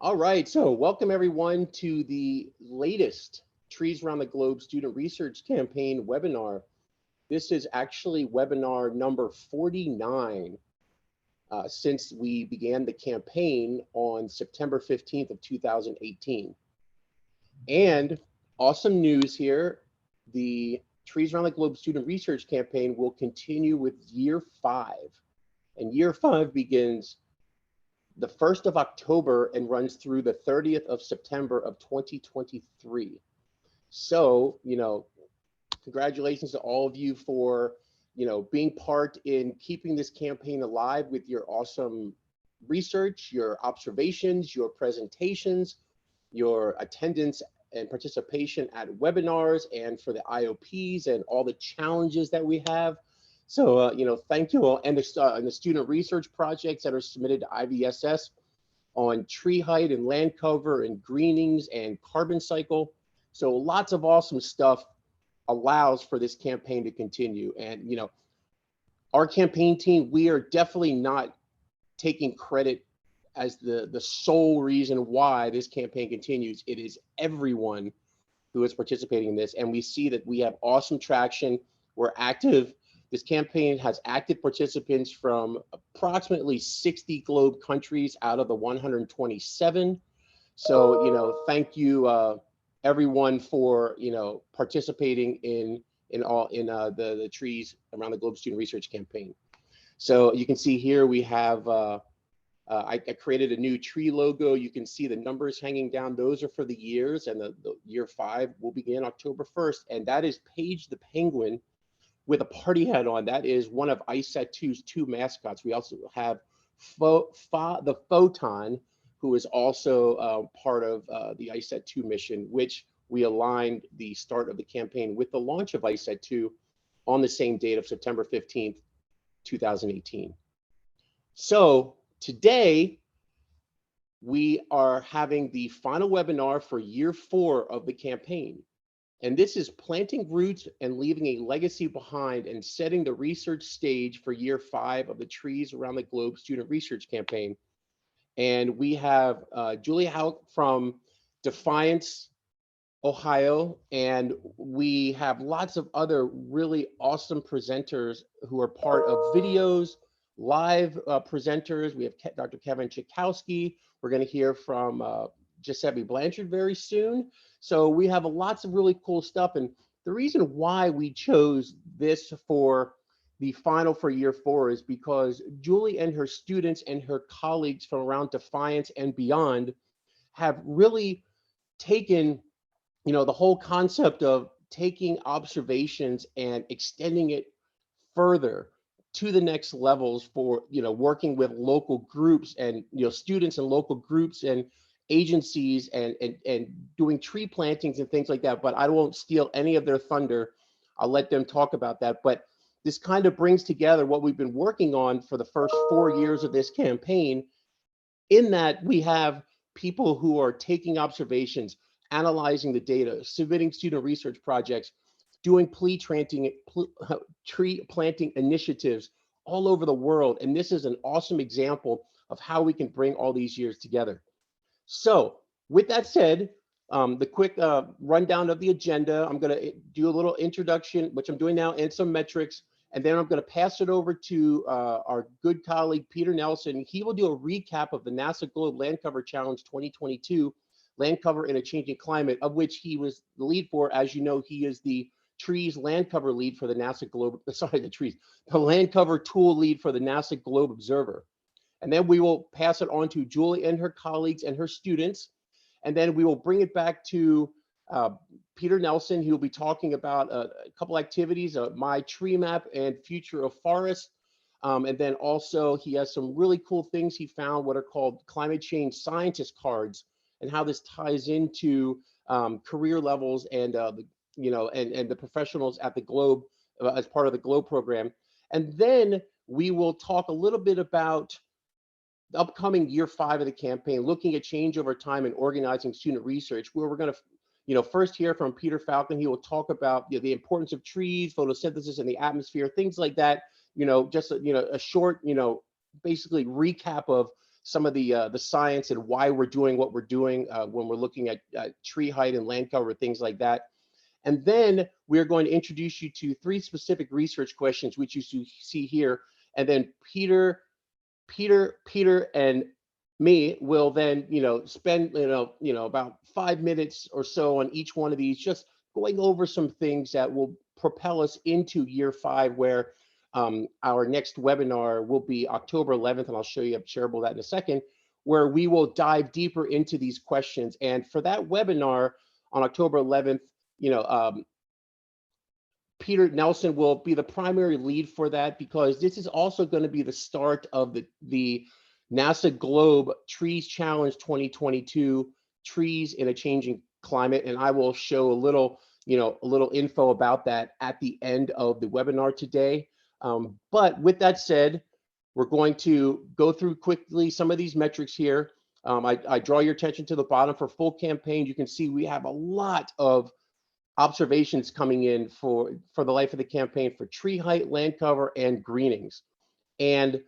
All right, so welcome everyone to the latest Trees Around the Globe Student Research Campaign webinar. This is actually webinar number 49 since we began the campaign on September 15th of 2018. And awesome news here, the Trees Around the Globe Student Research Campaign will continue with year 5. And year 5 begins the 1st of October and runs through the 30th of September of 2023. So, congratulations to all of you for, being part in keeping this campaign alive with your awesome research, your observations, your presentations, your attendance and participation at webinars, and for the IOPs and all the challenges that we have. So, thank you all. And the student research projects that are submitted to IVSS on tree height and land cover and greenings and carbon cycle. So lots of awesome stuff allows for this campaign to continue. And, our campaign team, we are definitely not taking credit as the sole reason why this campaign continues. It is everyone who is participating in this. And we see that we have awesome traction. We're active. This campaign has active participants from approximately 60 globe countries out of the 127. So, thank you everyone for, participating in the Trees Around the Globe Student Research Campaign. So you can see here we have, I created a new tree logo. You can see the numbers hanging down. Those are for the years, and the year 5 will begin October 1st. And that is Paige the Penguin with a party hat on. That is one of ISET2's 2 mascots. We also have the Photon, who is also part of the ISET2 mission, which we aligned the start of the campaign with the launch of ISET2 on the same date of September 15th, 2018. So today, we are having the final webinar for year 4 of the campaign. And this is planting roots and leaving a legacy behind and setting the research stage for year 5 of the Trees Around the Globe Student Research Campaign. And we have Julie Houck from Defiance, Ohio, and we have lots of other really awesome presenters who are part of videos, live presenters. We have Dr. Kevin Chikowski. We're going to hear from Giuseppe Blanchard very soon. So we have lots of really cool stuff. And the reason why we chose this for the final for year 4 is because Julie and her students and her colleagues from around Defiance and beyond have really taken, the whole concept of taking observations and extending it further to the next levels for, working with local groups and, students and local groups and agencies and doing tree plantings and things like that. But I won't steal any of their thunder. I'll let them talk about that. But this kind of brings together what we've been working on for the first 4 years of this campaign, in that we have people who are taking observations, analyzing the data, submitting student research projects, doing tree planting initiatives all over the world. And this is an awesome example of how we can bring all these years together. So with that said, the quick rundown of the agenda, I'm going to do a little introduction, which I'm doing now, and some metrics. And then I'm going to pass it over to our good colleague, Peter Nelson. He will do a recap of the NASA Globe Land Cover Challenge 2022, Land Cover in a Changing Climate, of which he was the lead for. As you know, he is the trees land cover lead for the NASA Globe, the land cover tool lead for the NASA Globe Observer. And then we will pass it on to Julie and her colleagues and her students. And then we will bring it back to Peter Nelson. He will be talking about a couple activities, My Tree Map and Future of Forest. And then also he has some really cool things he found, what are called climate change scientist cards, and how this ties into career levels and the professionals at the Globe as part of the Globe program. And then we will talk a little bit about the upcoming year 5 of the campaign, looking at change over time and organizing student research, where we're going to, first hear from Peter Falcon. He will talk about the importance of trees, photosynthesis in the atmosphere, things like that. Just a short, basically recap of some of the science and why we're doing what we're doing when we're looking at tree height and land cover, things like that. And then we're going to introduce you to 3 specific research questions, which you see here. And then Peter, and me will then, spend, about 5 minutes or so on each one of these, just going over some things that will propel us into year 5, where our next webinar will be October 11th, and I'll show you, shareable that in a second, where we will dive deeper into these questions. And for that webinar on October 11th, Peter Nelson will be the primary lead for that, because this is also going to be the start of the NASA Globe Trees Challenge 2022, Trees in a Changing Climate. And I will show a little info about that at the end of the webinar today. But with that said, we're going to go through quickly some of these metrics here. I draw your attention to the bottom. For full campaign, you can see we have a lot of observations coming in for the life of the campaign for tree height, land cover, and greenings. And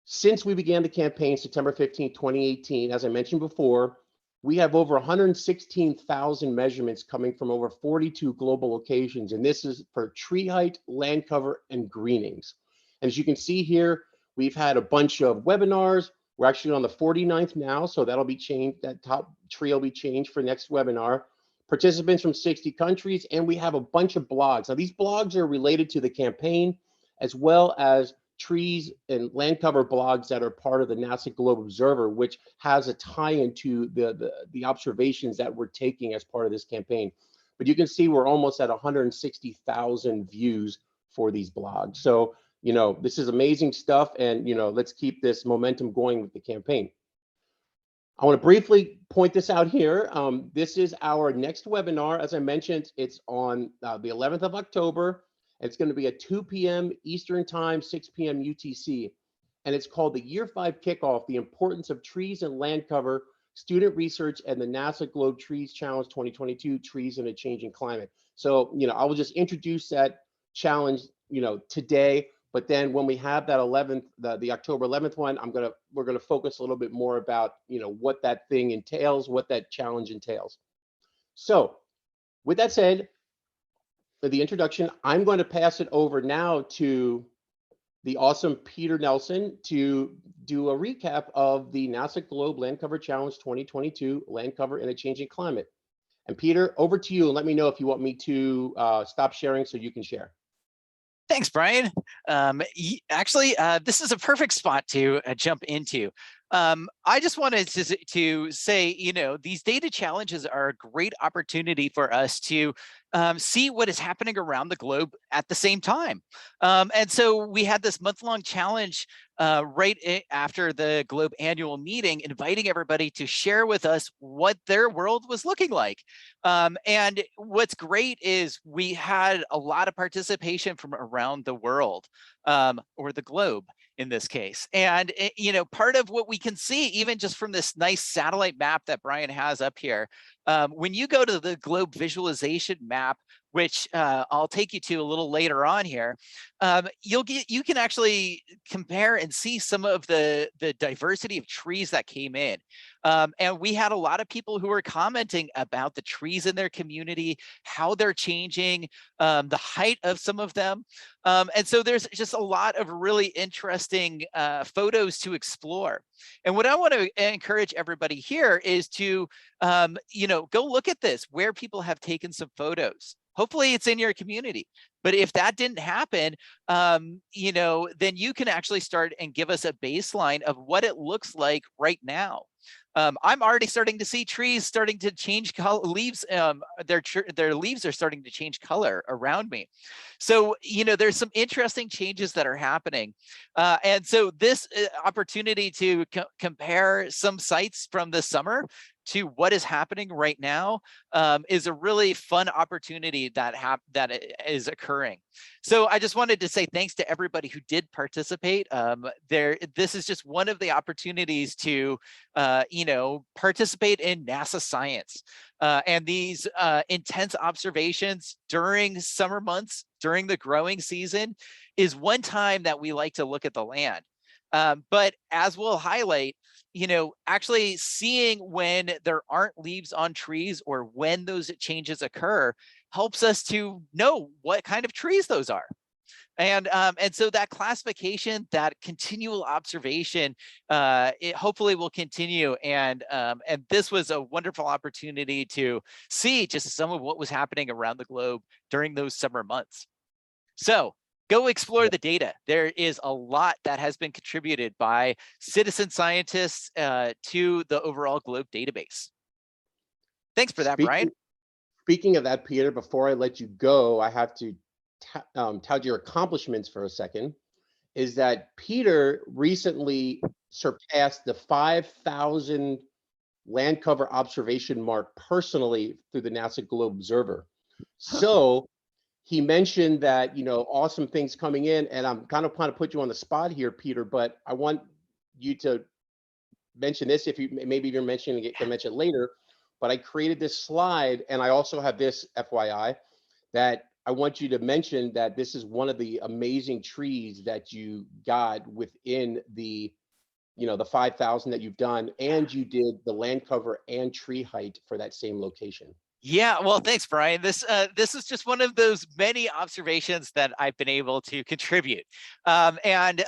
since we began the campaign September 15, 2018, as I mentioned before, we have over 116,000 measurements coming from over 42 global locations. And this is for tree height, land cover, and greenings. And as you can see here, we've had a bunch of webinars. We're actually on the 49th now, so that'll be changed. That top tree will be changed for next webinar. Participants from 60 countries, and we have a bunch of blogs. Now, these blogs are related to the campaign, as well as trees and land cover blogs that are part of the NASA Globe Observer, which has a tie-in to the observations that we're taking as part of this campaign. But you can see we're almost at 160,000 views for these blogs. So, this is amazing stuff, and, let's keep this momentum going with the campaign. I want to briefly point this out here. This is our next webinar. As I mentioned, it's on the 11th of October. It's going to be at 2 p.m. Eastern Time, 6 p.m. UTC. And it's called the Year 5 Kickoff, the Importance of Trees and Land Cover, Student Research, and the NASA Globe Trees Challenge 2022, Trees in a Changing Climate. So, I will just introduce that challenge, today. But then when we have that 11th, the October 11th one, we're gonna focus a little bit more about what that thing entails, what that challenge entails. So, with that said, for the introduction, I'm going to pass it over now to the awesome Peter Nelson to do a recap of the NASA Globe Land Cover Challenge 2022, Land Cover in a Changing Climate. And Peter, over to you, and let me know if you want me to stop sharing so you can share. Thanks, Brian. Actually, this is a perfect spot to jump into. I just wanted to say, these data challenges are a great opportunity for us to see what is happening around the globe at the same time. And so we had this month-long challenge right after the Globe annual meeting, inviting everybody to share with us what their world was looking like. And what's great is we had a lot of participation from around the world, or the globe in this case. And, part of what we can see, even just from this nice satellite map that Brian has up here, when you go to the globe visualization map, which I'll take you to a little later on here, you can actually compare and see some of the diversity of trees that came in. And we had a lot of people who were commenting about the trees in their community, how they're changing, the height of some of them. And so there's just a lot of really interesting photos to explore. And what I want to encourage everybody here is to, go look at this, where people have taken some photos. Hopefully it's in your community. But if that didn't happen, then you can actually start and give us a baseline of what it looks like right now. I'm already starting to see trees starting to change color, leaves. Their leaves are starting to change color around me. So, there's some interesting changes that are happening. And so this opportunity to compare some sites from the summer to what is happening right now is a really fun opportunity that is occurring. So I just wanted to say thanks to everybody who did participate. This is just one of the opportunities to, participate in NASA science. And these intense observations during summer months, during the growing season, is one time that we like to look at the land. But as we'll highlight, actually seeing when there aren't leaves on trees or when those changes occur helps us to know what kind of trees those are. And so that classification, that continual observation, it hopefully will continue. And this was a wonderful opportunity to see just some of what was happening around the globe during those summer months. So go explore the data. There is a lot that has been contributed by citizen scientists to the overall globe database. Thanks for that, Brian. Speaking of that, Peter, before I let you go, I have to tout your accomplishments for a second. Is that Peter recently surpassed the 5,000 land cover observation mark personally through the NASA Globe Observer. So he mentioned that, awesome things coming in, and I'm kind of put you on the spot here, Peter, but I want you to mention this if you maybe you're mentioning it, can mention it later. But I created this slide, and I also have this FYI that I want you to mention that this is one of the amazing trees that you got within the, the 5,000 that you've done, and you did the land cover and tree height for that same location. Yeah, well, thanks, Brian. This is just one of those many observations that I've been able to contribute, and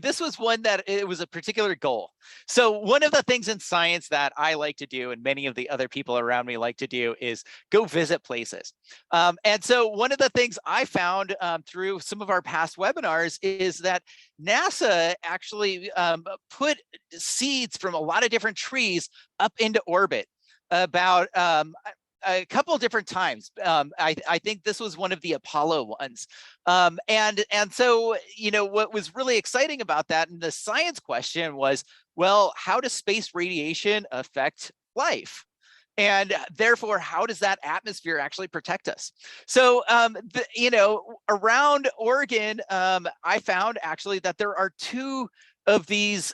this was one that it was a particular goal. So one of the things in science that I like to do, and many of the other people around me like to do, is go visit places. And so one of the things I found through some of our past webinars is that NASA actually put seeds from a lot of different trees up into orbit about a couple of different times. I think this was one of the Apollo ones. And so, what was really exciting about that, and the science question was, well, how does space radiation affect life? And therefore, how does that atmosphere actually protect us? So, around Oregon, I found actually that there are two of these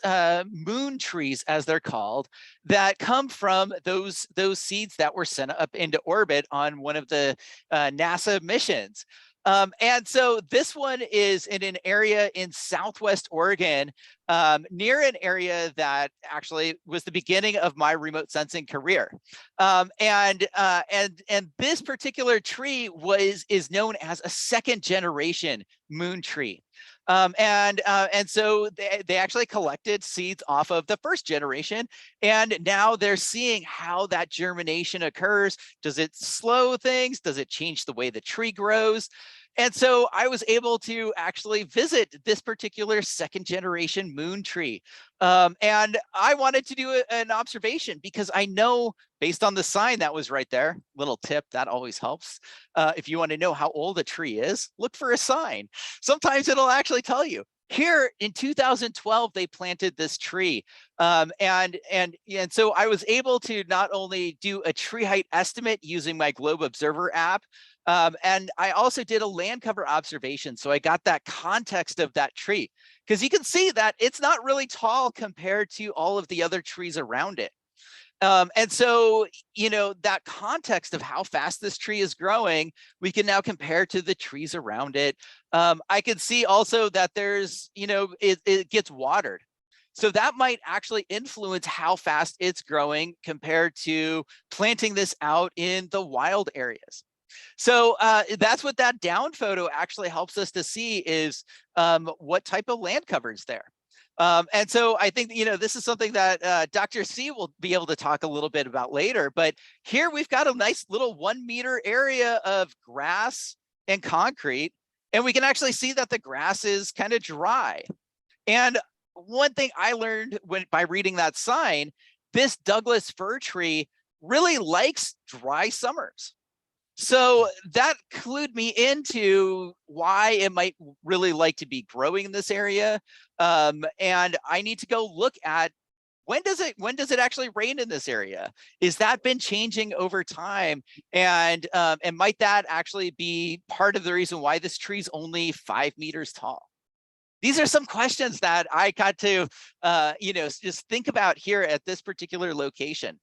moon trees, as they're called, that come from those seeds that were sent up into orbit on one of the NASA missions. And so this one is in an area in Southwest Oregon, near an area that actually was the beginning of my remote sensing career. And this particular tree is known as a second generation moon tree. And so they actually collected seeds off of the first generation, and now they're seeing how that germination occurs. Does it slow things? Does it change the way the tree grows? And so I was able to actually visit this particular second generation moon tree. And I wanted to do an observation because I know, based on the sign that was right there, little tip, that always helps. If you want to know how old a tree is, look for a sign. Sometimes it'll actually tell you. Here in 2012, they planted this tree. And so I was able to not only do a tree height estimate using my Globe Observer app, and I also did a land cover observation. So I got that context of that tree, because you can see that it's not really tall compared to all of the other trees around it. And so, that context of how fast this tree is growing, we can now compare to the trees around it. I can see also that there's, it gets watered. So that might actually influence how fast it's growing compared to planting this out in the wild areas. So that's what that down photo actually helps us to see, is what type of land cover is there. And so I think, this is something that Dr. C will be able to talk a little bit about later. But here we've got a nice little 1 meter area of grass and concrete, and we can actually see that the grass is kind of dry. And one thing I learned by reading that sign, this Douglas fir tree really likes dry summers. So that clued me into why it might really like to be growing in this area. And I need to go look at, when does it actually rain in this area? Is that been changing over time? And might that actually be part of the reason why this tree's only 5 meters tall? These are some questions that I got to, just think about here at this particular location.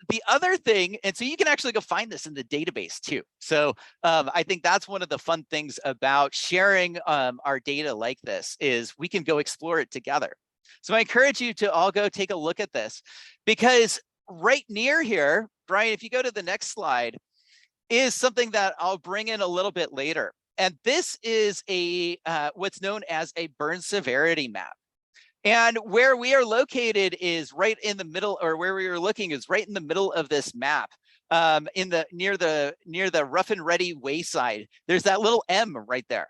The other thing, and so you can actually go find this in the database too. So I think that's one of the fun things about sharing our data like this, is we can go explore it together. So I encourage you to all go take a look at this, because right near here, Brian, if you go to the next slide, is something that I'll bring in a little bit later. And this is a what's known as a burn severity map. And where we are located is right in the middle, or where we are looking is right in the middle of this map. In the near the rough and ready wayside, there's that little M right there.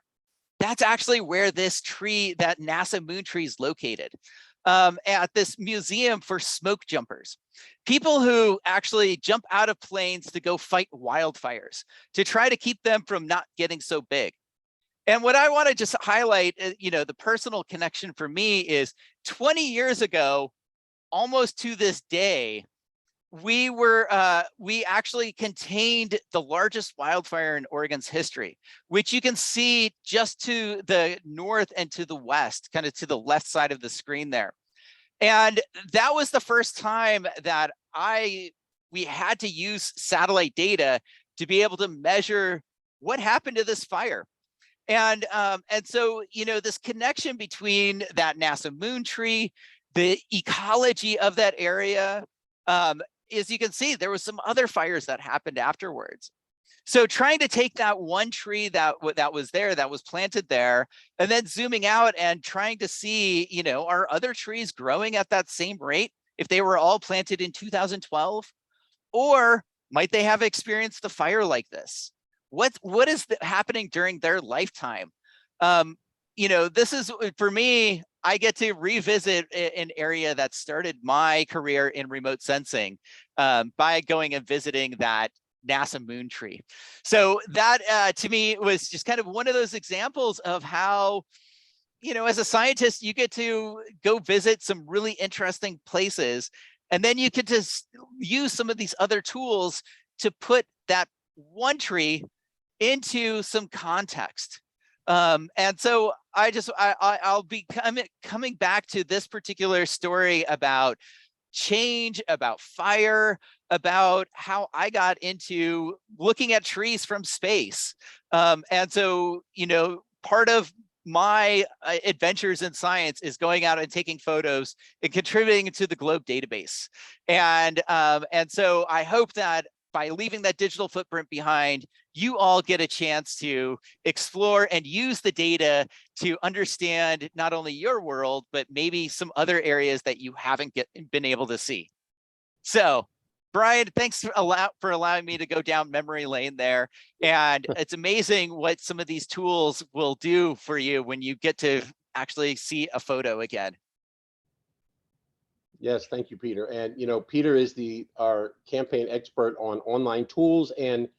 That's actually where this tree, that NASA moon tree, is located, at this museum for smoke jumpers. People who actually jump out of planes to go fight wildfires, to try to keep them from not getting so big. And what I want to just highlight, the personal connection for me is 20 years ago, almost to this day, we actually contained the largest wildfire in Oregon's history, which you can see just to the north and to the west, kind of to the left side of the screen there. And that was the first time that we had to use satellite data to be able to measure what happened to this fire. And so, this connection between that NASA moon tree, the ecology of that area, as you can see, there was some other fires that happened afterwards. So trying to take that one tree that was there, that was planted there, and then zooming out and trying to see, are other trees growing at that same rate if they were all planted in 2012? Or might they have experienced a fire like this? What is happening during their lifetime? This is, for me, I get to revisit an area that started my career in remote sensing by going and visiting that NASA moon tree. So that to me was just kind of one of those examples of how, as a scientist, you get to go visit some really interesting places, and then you can just use some of these other tools to put that one tree into some context. And so I'll be coming back to this particular story about change, about fire, about how I got into looking at trees from space. And so, part of my adventures in science is going out and taking photos and contributing to the Globe database. And so I hope that by leaving that digital footprint behind, you all get a chance to explore and use the data to understand not only your world, but maybe some other areas that you haven't been able to see. So, Brian, thanks for allowing me to go down memory lane there. And it's amazing what some of these tools will do for you when you get to actually see a photo again. Yes, thank you, Peter. And Peter is our campaign expert on online tools and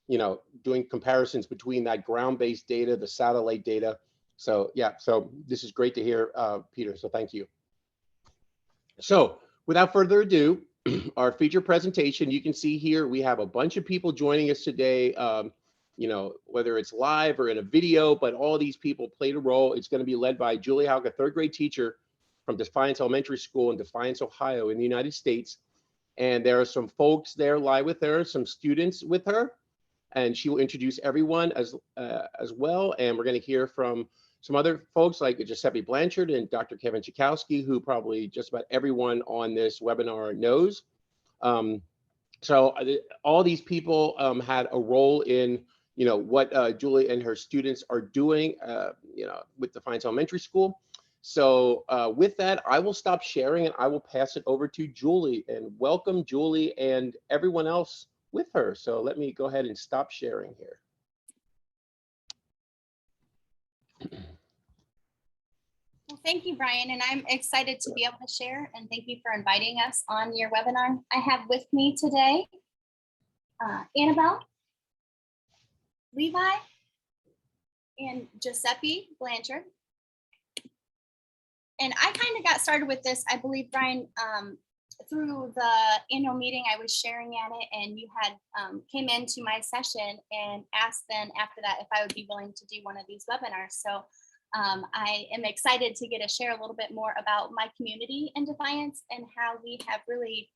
doing comparisons between that ground-based data, the satellite data. So yeah, so this is great to hear, Peter. So thank you. So without further ado, our feature presentation, you can see here we have a bunch of people joining us today. Whether it's live or in a video, but all these people played a role. It's going to be led by Julie Houck, a third grade teacher from Defiance Elementary School in Defiance, Ohio, in the United States. And there are some folks there live with her, some students with her, and she will introduce everyone as well. And we're going to hear from some other folks like Giuseppe Blanchard and Dr. Kevin Chikowski, who probably just about everyone on this webinar knows. So all these people had a role in what Julie and her students are doing with Defiance Elementary School. So with that, I will stop sharing and I will pass it over to Julie, and welcome Julie and everyone else with her. So let me go ahead and stop sharing here. Well, thank you, Brian, and I'm excited to be able to share, and thank you for inviting us on your webinar. I have with me today Annabelle, Levi, and Giuseppe Blanchard. And I kind of got started with this, I believe, Brian, through the annual meeting. I was sharing at it, and you had came into my session and asked then after that if I would be willing to do one of these webinars. So I am excited to get to share a little bit more about my community in Defiance and how we have really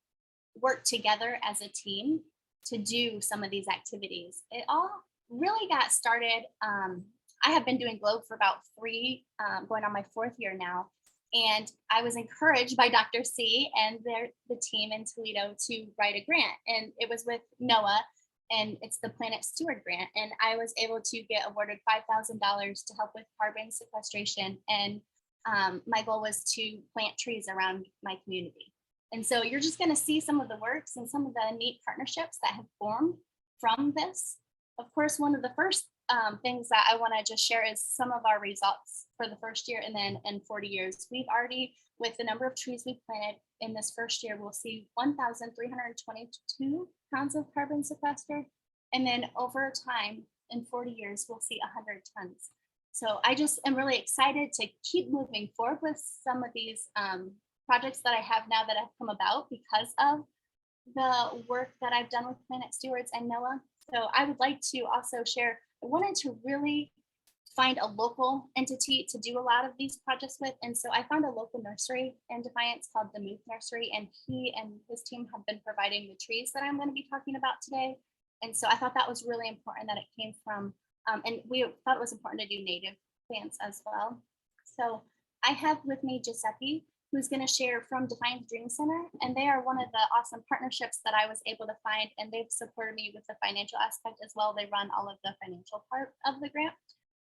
worked together as a team to do some of these activities. It all really got started. I have been doing Globe for about going on my 4th year now. And I was encouraged by Dr. C and the team in Toledo to write a grant. And it was with NOAA, and it's the Planet Steward Grant. And I was able to get awarded $5,000 to help with carbon sequestration. And my goal was to plant trees around my community. And so you're just going to see some of the works and some of the neat partnerships that have formed from this. Of course, one of the first things that I want to just share is some of our results for the first year, and then in 40 years. We've already, with the number of trees we planted in this first year, we'll see 1,322 pounds of carbon sequestered. And then over time, in 40 years, we'll see 100 tons. So I just am really excited to keep moving forward with some of these projects that I have now that have come about because of the work that I've done with Planet Stewards and NOAA. So I would like to also share, I wanted to really find a local entity to do a lot of these projects with. And so I found a local nursery in Defiance called the Muth Nursery, and he and his team have been providing the trees that I'm going to be talking about today. And so I thought that was really important that it came from, and we thought it was important to do native plants as well. So I have with me Giuseppe, who's going to share from Defiance Dream Center. And they are one of the awesome partnerships that I was able to find, and they've supported me with the financial aspect as well. They run all of the financial part of the grant.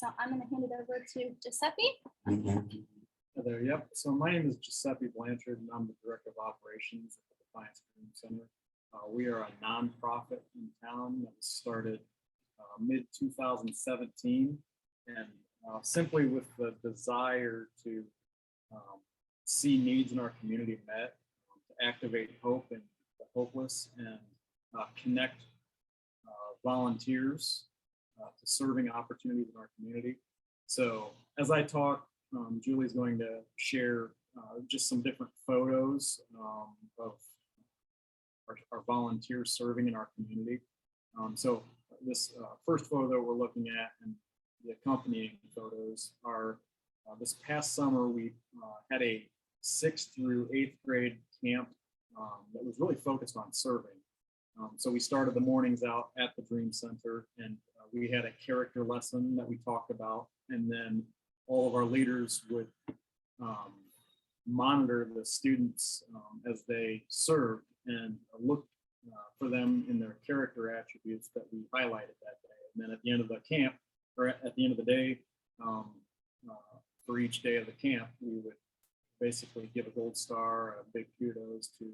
So I'm going to hand it over to Giuseppe. Hi there, yep. So my name is Giuseppe Blanchard, and I'm the Director of Operations at the Defiance Dream Center. We are a nonprofit in town that was started mid-2017, and simply with the desire to see needs in our community met, to activate hope in the hopeless, and connect volunteers to serving opportunities in our community. So as I talk, Julie's going to share just some different photos of our volunteers serving in our community. So this first photo that we're looking at and the accompanying photos are this past summer, we had a 6th through 8th grade camp that was really focused on serving. So we started the mornings out at the Dream Center, and we had a character lesson that we talked about, and then all of our leaders would monitor the students as they served and look for them in their character attributes that we highlighted that day. And then at the end of the camp, or at the end of the day, for each day of the camp, we would basically give a gold star, a big kudos to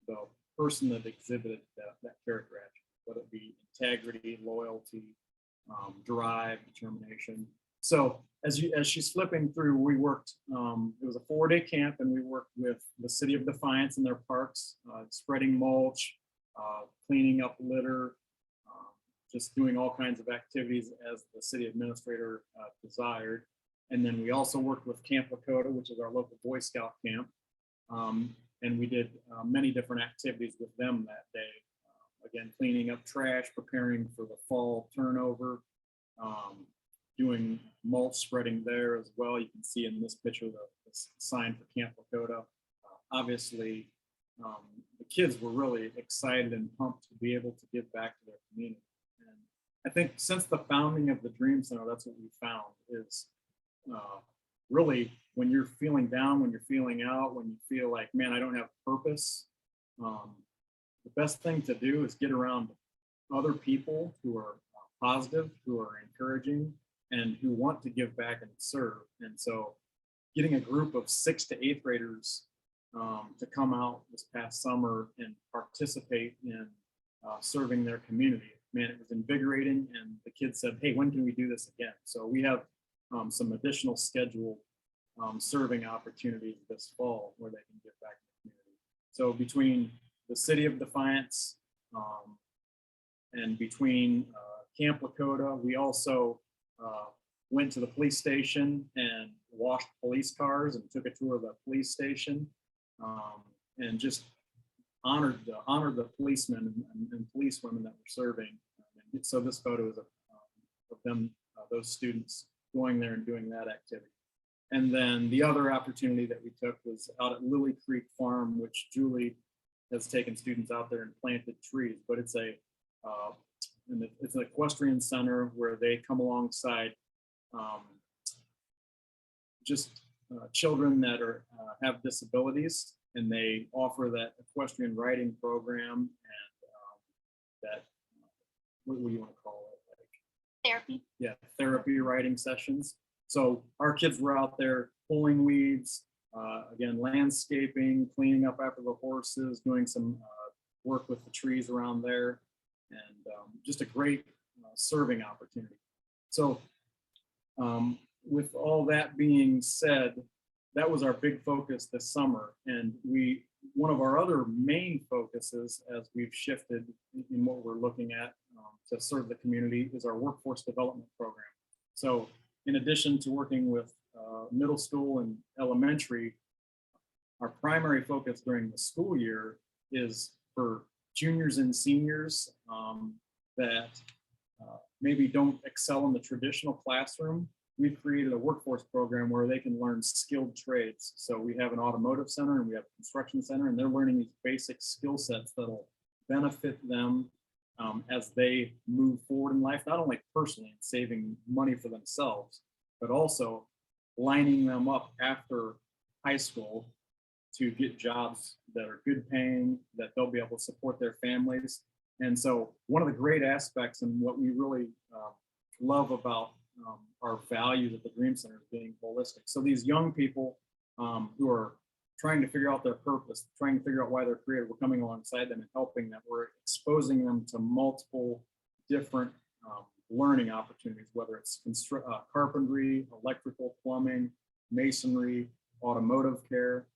the person that exhibited that character attribute, whether it be integrity, loyalty, drive, determination. So as she's flipping through, we worked, it was a 4-day camp, and we worked with the city of Defiance in their parks, spreading mulch, cleaning up litter, just doing all kinds of activities as the city administrator desired. And then we also worked with Camp Lakota, which is our local Boy Scout camp. And we did many different activities with them that day. Again, cleaning up trash, preparing for the fall turnover, doing mulch spreading there as well. You can see in this picture the sign for Camp Lakota. Obviously, the kids were really excited and pumped to be able to give back to their community. And I think since the founding of the Dream Center, that's what we found is really when you're feeling down, when you're feeling out, when you feel like, man, I don't have purpose, the best thing to do is get around other people who are positive, who are encouraging, and who want to give back and serve. And so getting a group of 6th to 8th graders to come out this past summer and participate in serving their community, man, it was invigorating. And the kids said, hey, when can we do this again? So we have some additional scheduled serving opportunities this fall where they can give back to the community. So between the city of Defiance and between Camp Lakota, we also went to the police station and washed police cars and took a tour of the police station and just honored the policemen and policewomen that were serving. And so this photo is of them, those students going there and doing that activity. And then the other opportunity that we took was out at Lily Creek Farm, which Julie has taken students out there and planted trees, but it's an equestrian center where they come alongside just children that are have disabilities, and they offer that equestrian riding program and that what do you want to call it? Like, Therapy. yeah, therapy riding sessions. So our kids were out there pulling weeds, again, landscaping, cleaning up after the horses, doing some work with the trees around there, and just a great serving opportunity. So with all that being said, that was our big focus this summer. And one of our other main focuses as we've shifted in what we're looking at to serve the community is our workforce development program. So in addition to working with middle school and elementary, our primary focus during the school year is for juniors and seniors that maybe don't excel in the traditional classroom. We've created a workforce program where they can learn skilled trades. So we have an automotive center and we have a construction center, and they're learning these basic skill sets that'll benefit them as they move forward in life, not only personally and saving money for themselves, but also lining them up after high school to get jobs that are good paying, that they'll be able to support their families. And so one of the great aspects and what we really love about our values at the Dream Center is being holistic. So these young people who are trying to figure out their purpose, trying to figure out why they're creative, we're coming alongside them and helping them. We're exposing them to multiple different learning opportunities, whether it's carpentry, electrical, plumbing, masonry, automotive care.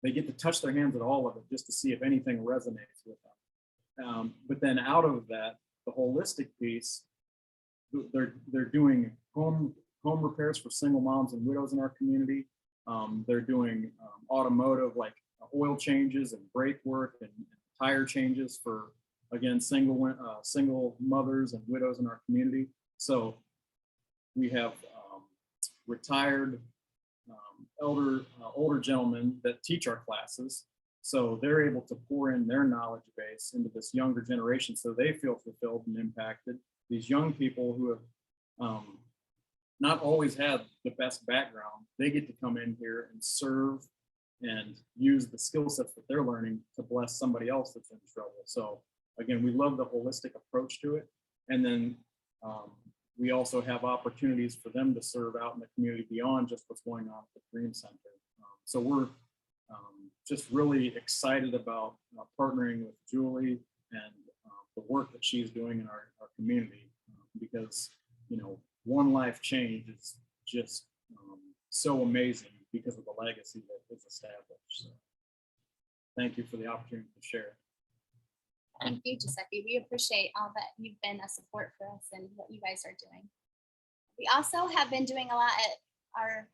They get to touch their hands at all of it just to see if anything resonates with them. But then out of that, the holistic piece, they're doing home repairs for single moms and widows in our community. They're doing automotive, like oil changes and brake work and tire changes for, again, single mothers and widows in our community. So we have retired older gentlemen that teach our classes. So they're able to pour in their knowledge base into this younger generation so they feel fulfilled and impacted. These young people who have not always had the best background, they get to come in here and serve and use the skill sets that they're learning to bless somebody else that's in trouble. So again, we love the holistic approach to it. And then we also have opportunities for them to serve out in the community beyond just what's going on at the Dream Center. So we're just really excited about partnering with Julie and the work that she's doing in our community, because, you know, one life change is just so amazing because of the legacy that is established. So thank you for the opportunity to share. Thank you, Giuseppe. We appreciate all that you've been a support for us and what you guys are doing. We also have been doing a lot at our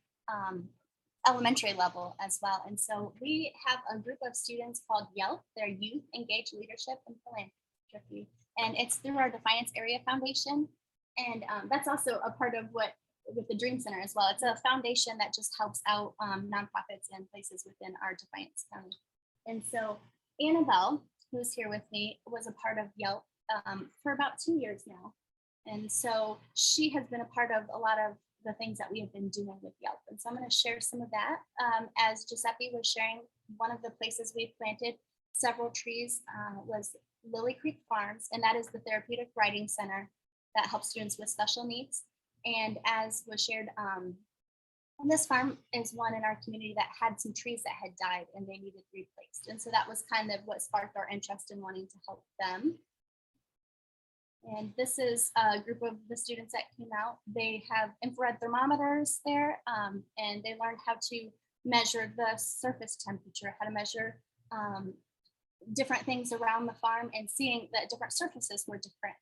elementary level as well. And so we have a group of students called YELP. They're Youth Engaged Leadership and Philanthropy. And it's through our Defiance Area Foundation. And that's also a part of what with the Dream Center as well. It's a foundation that just helps out nonprofits and places within our Defiance County. And so Annabelle, who's here with me, was a part of YELP for about 2 years now. And so she has been a part of a lot of the things that we have been doing with YELP. And so I'm going to share some of that. As Giuseppe was sharing, one of the places we planted several trees was Lily Creek Farms, and that is the therapeutic riding center that helps students with special needs. And as was shared, this farm is one in our community that had some trees that had died and they needed replaced. And so that was kind of what sparked our interest in wanting to help them. And this is a group of the students that came out. They have infrared thermometers there, and they learned how to measure the surface temperature, how to measure different things around the farm, and seeing that different surfaces were different.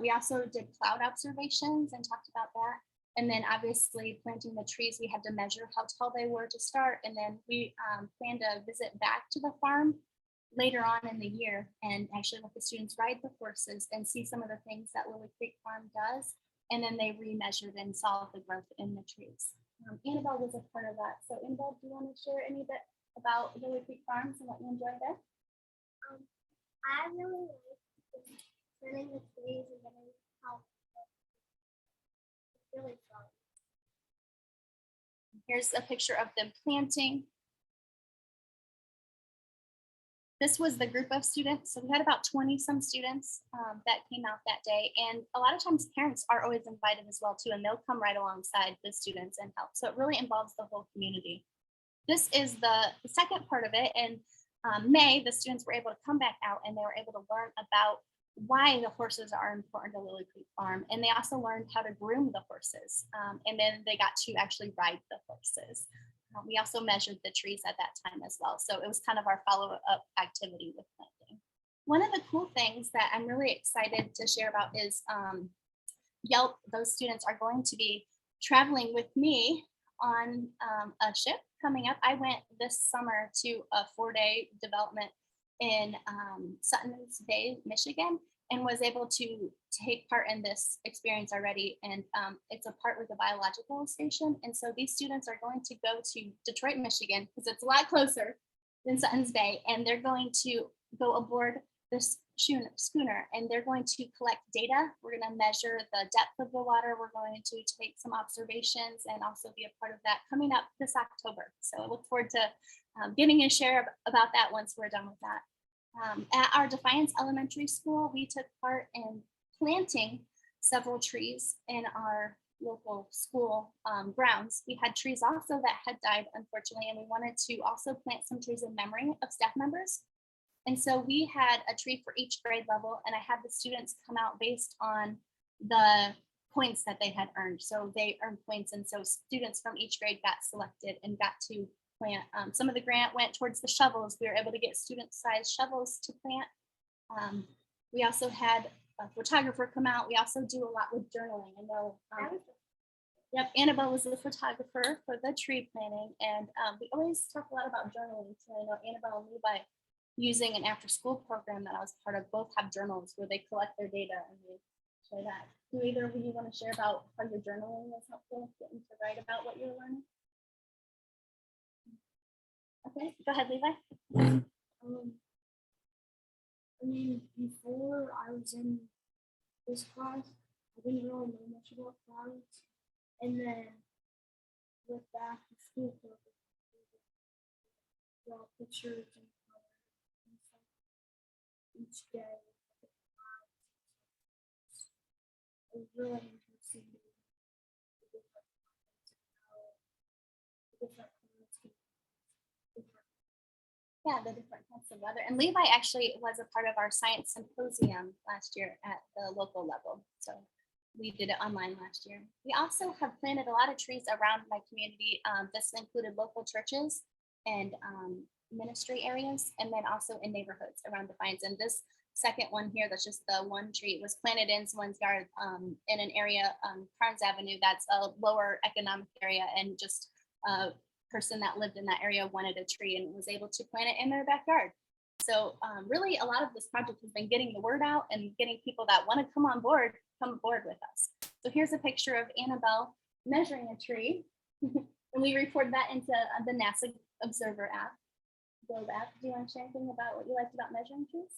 We also did cloud observations and talked about that. And then obviously planting the trees, we had to measure how tall they were to start. And then we planned a visit back to the farm later on in the year and actually let the students ride the horses and see some of the things that Lily Creek Farm does. And then they remeasured and saw the growth in the trees. Annabelle was a part of that. So Annabelle, do you want to share any bit about Lily Creek Farms and what you enjoyed there? I really like planting the trees and getting help. It's really fun. Here's a picture of them planting. This was the group of students. So we had about 20 some students that came out that day. And a lot of times parents are always invited as well too, and they'll come right alongside the students and help. So it really involves the whole community. This is the second part of it. In May, the students were able to come back out and they were able to learn about why the horses are important to Lily Creek Farm. And they also learned how to groom the horses. And then they got to actually ride the horses. We also measured the trees at that time as well. So it was kind of our follow-up activity with planting. One of the cool things that I'm really excited to share about is Yelp. Those students are going to be traveling with me on a ship coming up. I went this summer to a 4-day development in Suttons Bay, Michigan, and was able to take part in this experience already. And it's a part with the biological station. And so these students are going to go to Detroit, Michigan, because it's a lot closer than Suttons Bay. And they're going to go aboard this schooner and they're going to collect data. We're going to measure the depth of the water. We're going to take some observations and also be a part of that coming up this October. So I look forward to getting a share about that once we're done with that. At our Defiance Elementary School, we took part in planting several trees in our local school grounds. We had trees also that had died, unfortunately, and we wanted to also plant some trees in memory of staff members. And so we had a tree for each grade level, and I had the students come out based on the points that they had earned. So they earned points, and so students from each grade got selected and got to plant. Some of the grant went towards the shovels. We were able to get student-sized shovels to plant. We also had a photographer come out. We also do a lot with journaling. I know, yep, Annabelle was the photographer for the tree planting, and we always talk a lot about journaling. So I know Annabelle and Levi, using an after-school program that I was part of, both have journals where they collect their data and they share that. Do either of you want to share about how your journaling was helpful, getting to write about what you're learning? Okay, go ahead, Levi. I mean, before I was in this class, I didn't really know much about clouds. And then with the after school program, draw pictures and colors and stuff each day. It was really interesting to see the different colors and how the different colors can be different. Yeah, the different types of weather. And Levi actually was a part of our science symposium last year at the local level. So we did it online last year. We also have planted a lot of trees around my community. This included local churches and ministry areas, and then also in neighborhoods around Defiance. And this second one here, that's just the one tree, was planted in someone's yard in an area, Carnes Avenue, that's a lower economic area, and just person that lived in that area wanted a tree and was able to plant it in their backyard. So really a lot of this project has been getting the word out and getting people that want to come aboard with us. So here's a picture of Annabelle measuring a tree. And we record that into the NASA Observer app, Globe app. Do you want to share anything about what you liked about measuring trees?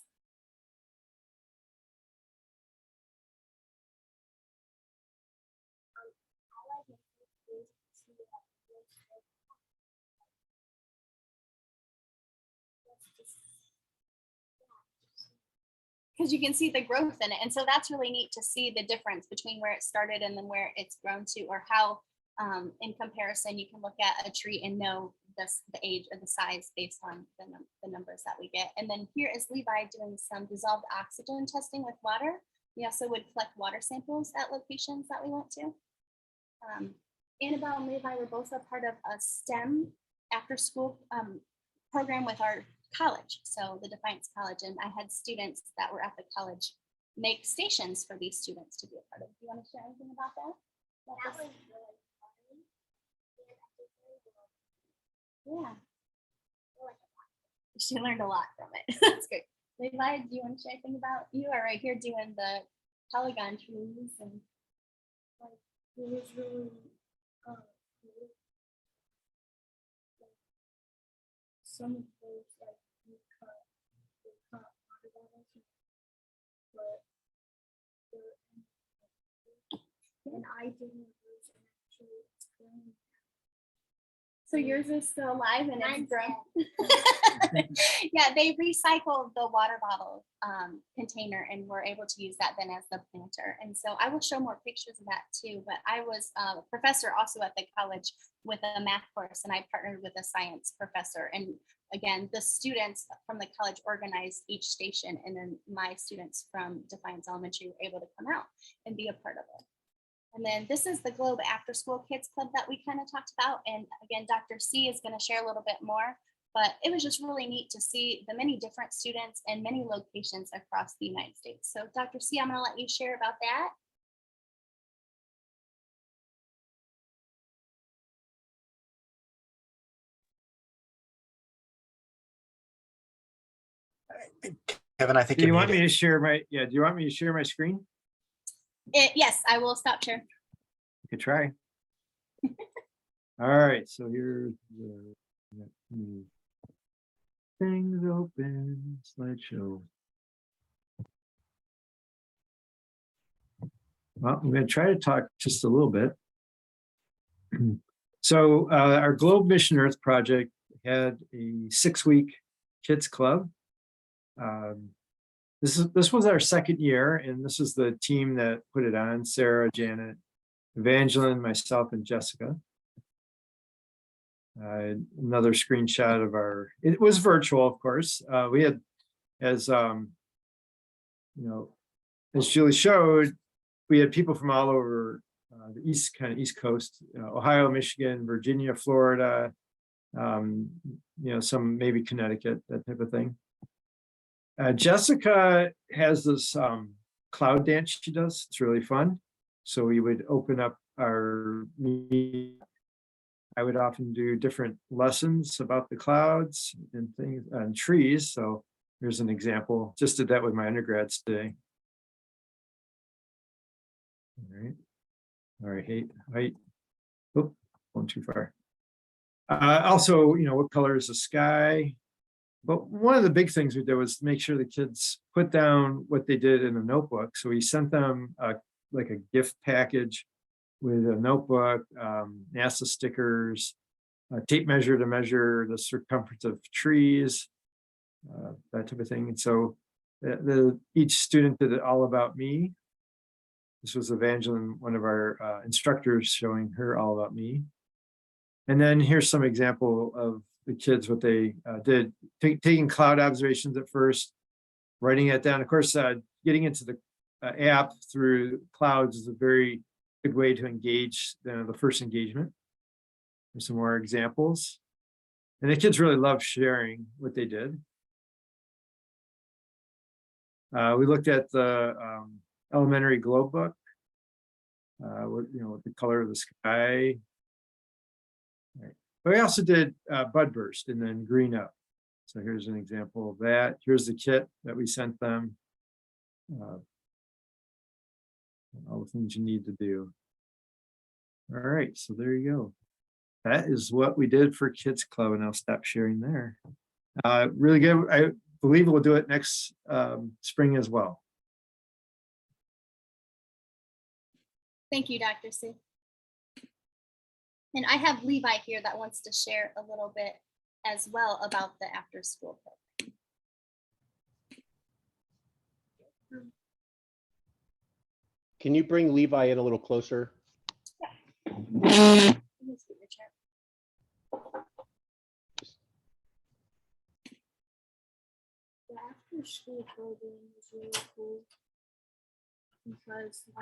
Because you can see the growth in it. And so that's really neat to see the difference between where it started and then where it's grown to, or how in comparison you can look at a tree and know the age or the size based on the numbers that we get. And then here is Levi doing some dissolved oxygen testing with water. We also would collect water samples at locations that we went to. Annabelle and Levi were both a part of a STEM after school program with our college, so the Defiance College, and I had students that were at the college make stations for these students to be a part of. Do you want to share anything about that? That was really funny. Yeah. She learned a lot from it. That's great. Levi, do you want to share anything about, you are right here doing the polygon trees, and Like, it was really cool. Like, some of those, like, we cut water bottles, but and I didn't use an actually explain So yours is still alive and it's Mine's grown. Yeah, they recycled the water bottle container and we're able to use that then as the planter. And so I will show more pictures of that too. But I was a professor also at the college with a math course, and I partnered with a science professor. And again, the students from the college organized each station, and then my students from Defiance Elementary were able to come out and be a part of it. And then this is the Globe After School Kids Club that we kind of talked about. And again, Dr. C is going to share a little bit more, but it was just really neat to see the many different students and many locations across the United States. So Dr. C, I'm going to let you share about that. Kevin, I think Do you want muted. me to share my, do you want me to share my screen? Yes, I will stop share. You could try. All right, so here's the things open, slideshow. Well, I'm going to try to talk just a little bit. So our Globe Mission Earth project had a 6-week kids club. This was our second year, and this is the team that put it on: Sarah, Janet, Evangeline, myself, and Jessica. Another screenshot of our, it was virtual, of course. We had, as as Julie showed, we had people from all over the East Coast, Ohio, Michigan, Virginia, Florida, some maybe Connecticut, that type of thing. Jessica has this cloud dance she does. It's really fun. So we would open up our meeting. I would often do different lessons about the clouds and things and trees. So here's an example. Just did that with my undergrads today. All right, height. Oh, going too far. Also, what color is the sky? But one of the big things we did was make sure the kids put down what they did in a notebook. So we sent them like a gift package with a notebook, NASA stickers, a tape measure to measure the circumference of trees, that type of thing. And so each student did it all about me. This was Evangeline, one of our instructors, showing her all about me. And then here's some example of the kids, what they did, taking cloud observations at first, writing it down. Of course, getting into the app through clouds is a very good way to engage the first engagement. There's some more examples. And the kids really love sharing what they did. We looked at the elementary globe book, with the color of the sky. Right. But we also did bud burst and then green up. So here's an example of that. Here's the kit that we sent them. All the things you need to do. All right, so there you go. That is what we did for Kids Club, and I'll stop sharing there. Really good. I believe we'll do it next spring as well. Thank you, Dr. C. And I have Levi here that wants to share a little bit as well about the after school program. Can you bring Levi in a little closer? Yeah. The after school program was really cool because you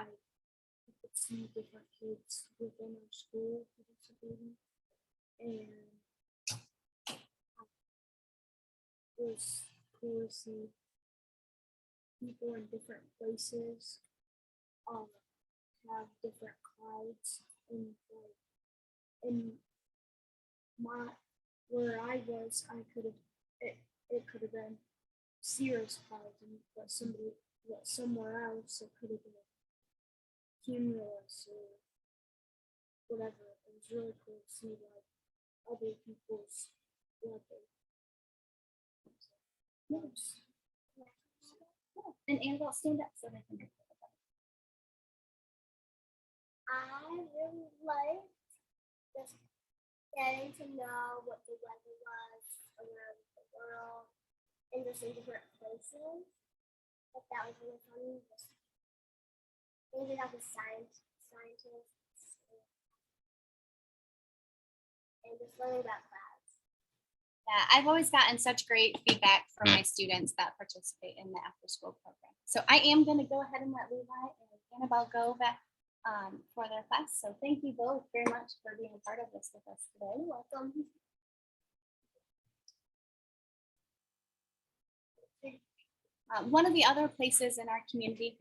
could see different kids within our school participating, and it was cool to see people in different places have different clouds, and where I was, it could have been cirrus clouds, but somewhere else it could have been cumulus or whatever. It was really cool to see other people's weather. Yes. And Annabelle, stand up so they can get it. I really liked getting to know what the weather was around the world and just in different places. But that was really fun. Just hanging out with scientists and just learning about clouds. Yeah, I've always gotten such great feedback from my students that participate in the after school program. So I am going to go ahead and let Levi and Annabelle go back for their class. So thank you both very much for being a part of this with us today. You're welcome. One of the other places in our community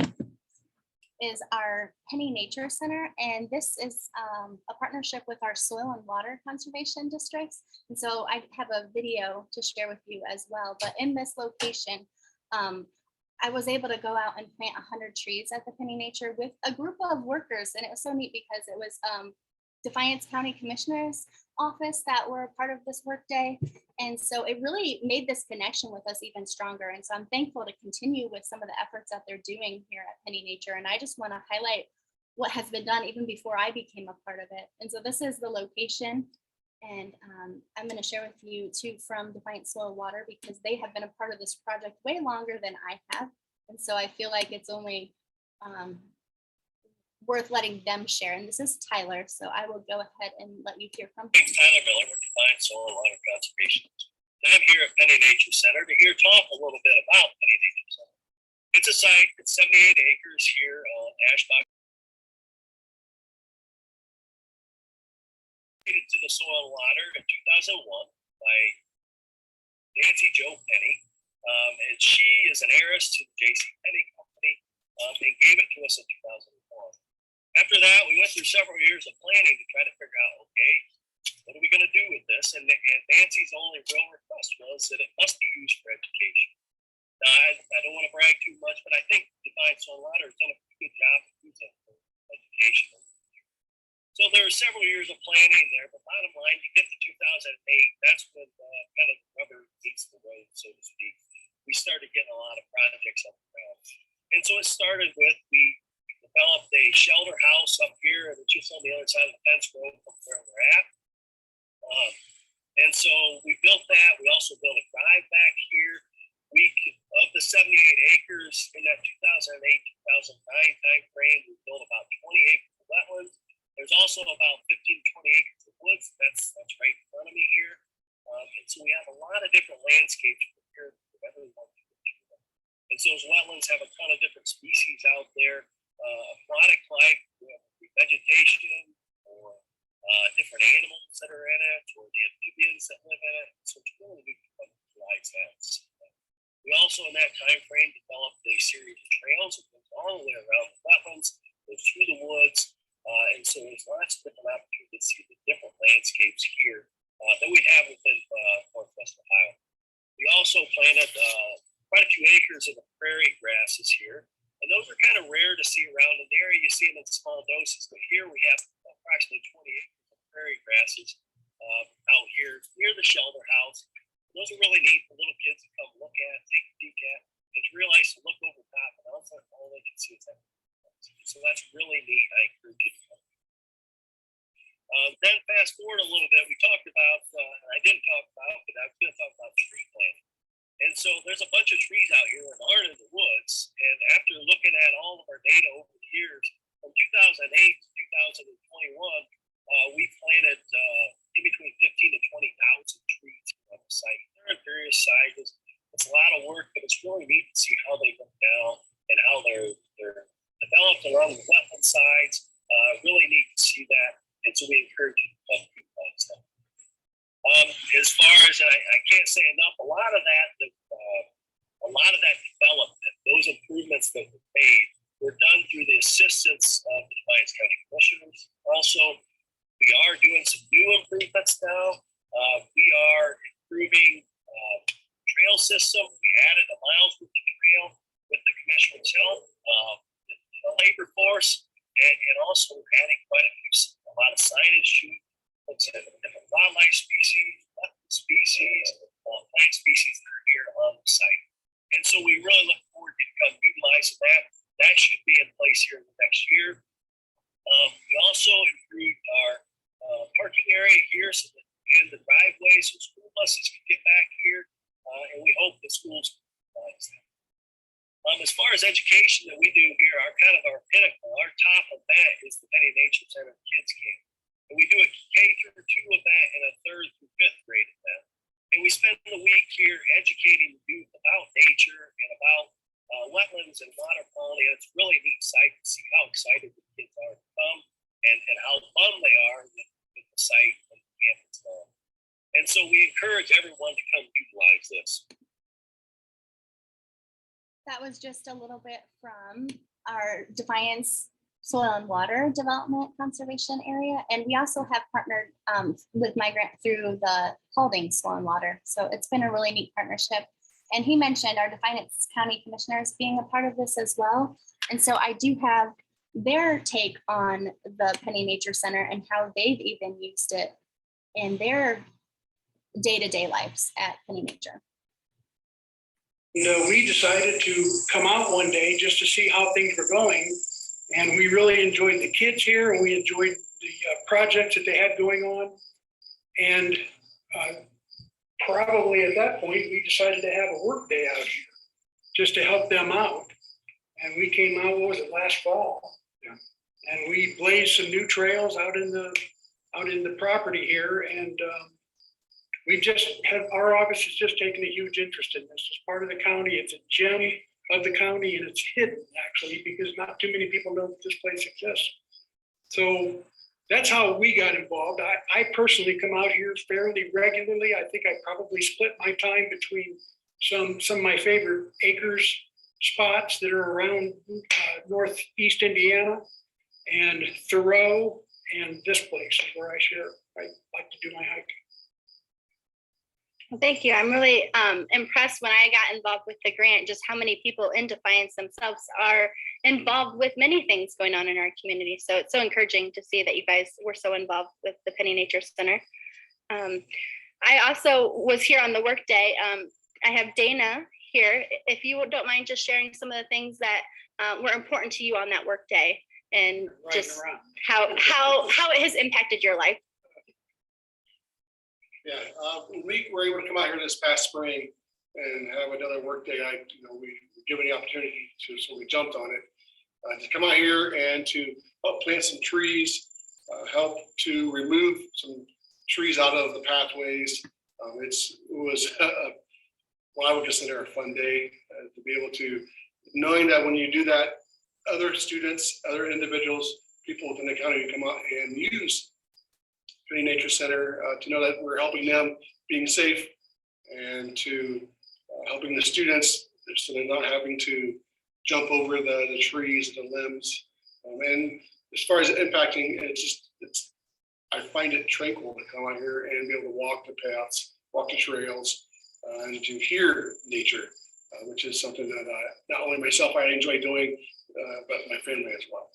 is our Penny Nature Center, and this is a partnership with our soil and water conservation districts. And so I have a video to share with you as well. But in this location, I was able to go out and plant 100 trees at the Penny Nature with a group of workers, and it was so neat because it was Defiance County Commissioner's office that were a part of this workday. And so it really made this connection with us even stronger. And so I'm thankful to continue with some of the efforts that they're doing here at Penny Nature. And I just want to highlight what has been done even before I became a part of it. And so this is the location. And I'm going to share with you too from Defiance Soil Water, because they have been a part of this project way longer than I have. And so I feel like it's only worth letting them share. And this is Tyler, so I will go ahead and let you hear from him. Thanks, Tyler Miller with Defiance Soil and Water Conservation. I'm here at Penny Nature Center to talk a little bit about Penny Nature Center. It's a site, it's 78 acres here on Ashbach. To the soil and water in 2001 by Nancy Jo Penny. And she is an heiress to the J.C. Penney Company and gave it to us in 2001. After that, we went through several years of planning to try to figure out, okay, what are we going to do with this? And Nancy's only real request was that it must be used for education. Now, I don't want to brag too much, but I think Defiance Soil Water has done a pretty good job of using it for education. So there were several years of planning there, but bottom line, you get to 2008, that's when kind of the rubber meets the road, so to speak. We started getting a lot of projects up around. And so it started with, we developed a shelter house up here, and it's just on the other side of the fence road from where we're at. And so we built that. We also built a drive back here. Of the 78 acres in that 2008-2009 time frame, we built about 20 acres of wetlands. There's also about 15-20 acres of woods. That's right in front of me here. And so we have a lot of different landscapes here. And so those wetlands have a ton of different species out there. Aquatic life, vegetation, or different animals that are in it, or the amphibians that live in it. So it's really neat to utilize that. We also, in that time frame, developed a series of trails that goes all the way around the wetlands, goes through the woods, and so there's lots of different opportunities to see the different landscapes here that we have within Northwest Ohio. We also planted quite a few acres of the prairie grasses here. And those are kind of rare to see around in the area. You see them in small doses, but here we have approximately 20 acres of prairie grasses out here near the shelter house. Those are really neat for little kids to come look at, take a peek at, and to realize to look over top and all they can see is that. So that's really neat. I encourage you to come. Then fast forward a little bit, we talked about, I didn't talk about, but I was going to talk about tree planting. And so there's a bunch of trees out here that aren't in the woods. And after looking at all of our data over the years, from 2008 to 2021, we planted in between 15 to 20,000 trees on the site. They're in various sizes. It's a lot of work, but it's really neat to see how they look now and how they're developed along the wetland sides. Really neat to see that. And so we encourage you to come to plant stuff. As far as I can't say enough, a lot of that development, those improvements that were made, were done through the assistance of the Defiance County Commissioners. Also, we are doing some new improvements now. We are improving trail system. We added a miles with the trail with the Commissioner's help, the labor force, and also adding quite a lot of signage to different wildlife species, plant species that are here on the site. And so we really look forward to utilizing that. That should be in place here in the next year. We also improved our parking area here so that and the driveway so school buses can get back here. And we hope the schools utilize that. As far as education that we do here, our pinnacle, our top of that is the Penny Nature Center Kids Camp. And we do a K through 2 event and a 3rd through 5th grade event. And we spend the week here educating the youth about nature and about wetlands and water quality. And it's really neat sight to see how excited the kids are to come and how fun they are with the site and the campus. And so we encourage everyone to come utilize this. That was just a little bit from our Defiance Soil and Water Development Conservation Area. And we also have partnered with my grant through the Paulding Soil and Water. So it's been a really neat partnership. And he mentioned our Defiance County Commissioners being a part of this as well. And so I do have their take on the Penny Nature Center and how they've even used it in their day-to-day lives at Penny Nature. We decided to come out one day just to see how things were going. And we really enjoyed the kids here, and we enjoyed the projects that they had going on. And probably at that point, we decided to have a work day out here just to help them out. And we came out, what was it, last fall? Yeah. And we blazed some new trails out in the property here. And we just have, our office has just taken a huge interest in this. It's part of the county. It's a gem of the county, and it's hidden actually because not too many people know that this place exists. So that's how we got involved. I personally come out here fairly regularly. I think I probably split my time between some of my favorite acres spots that are around northeast Indiana, and Thoreau, and this place is where I like to do my hiking. Thank you. I'm really impressed when I got involved with the grant, just how many people in Defiance themselves are involved with many things going on in our community. So it's so encouraging to see that you guys were so involved with the Penny Nature Center. I also was here on the work day. I have Dana here. If you don't mind just sharing some of the things that were important to you on that work day and just how it has impacted your life. Yeah, we were able to come out here this past spring and have another work day. We were given the opportunity to, so we jumped on it to come out here and to help plant some trees, help to remove some trees out of the pathways. It was well, I would consider a fun day to be able to, knowing that when you do that, other students, other individuals, people within the county come out and use Penny Nature Center to know that we're helping them being safe, and to helping the students so they're not having to jump over the trees, the limbs. And as far as impacting, I find it tranquil to come out here and be able to walk the paths, walk the trails, and to hear nature, which is something that not only myself I enjoy doing, but my family as well.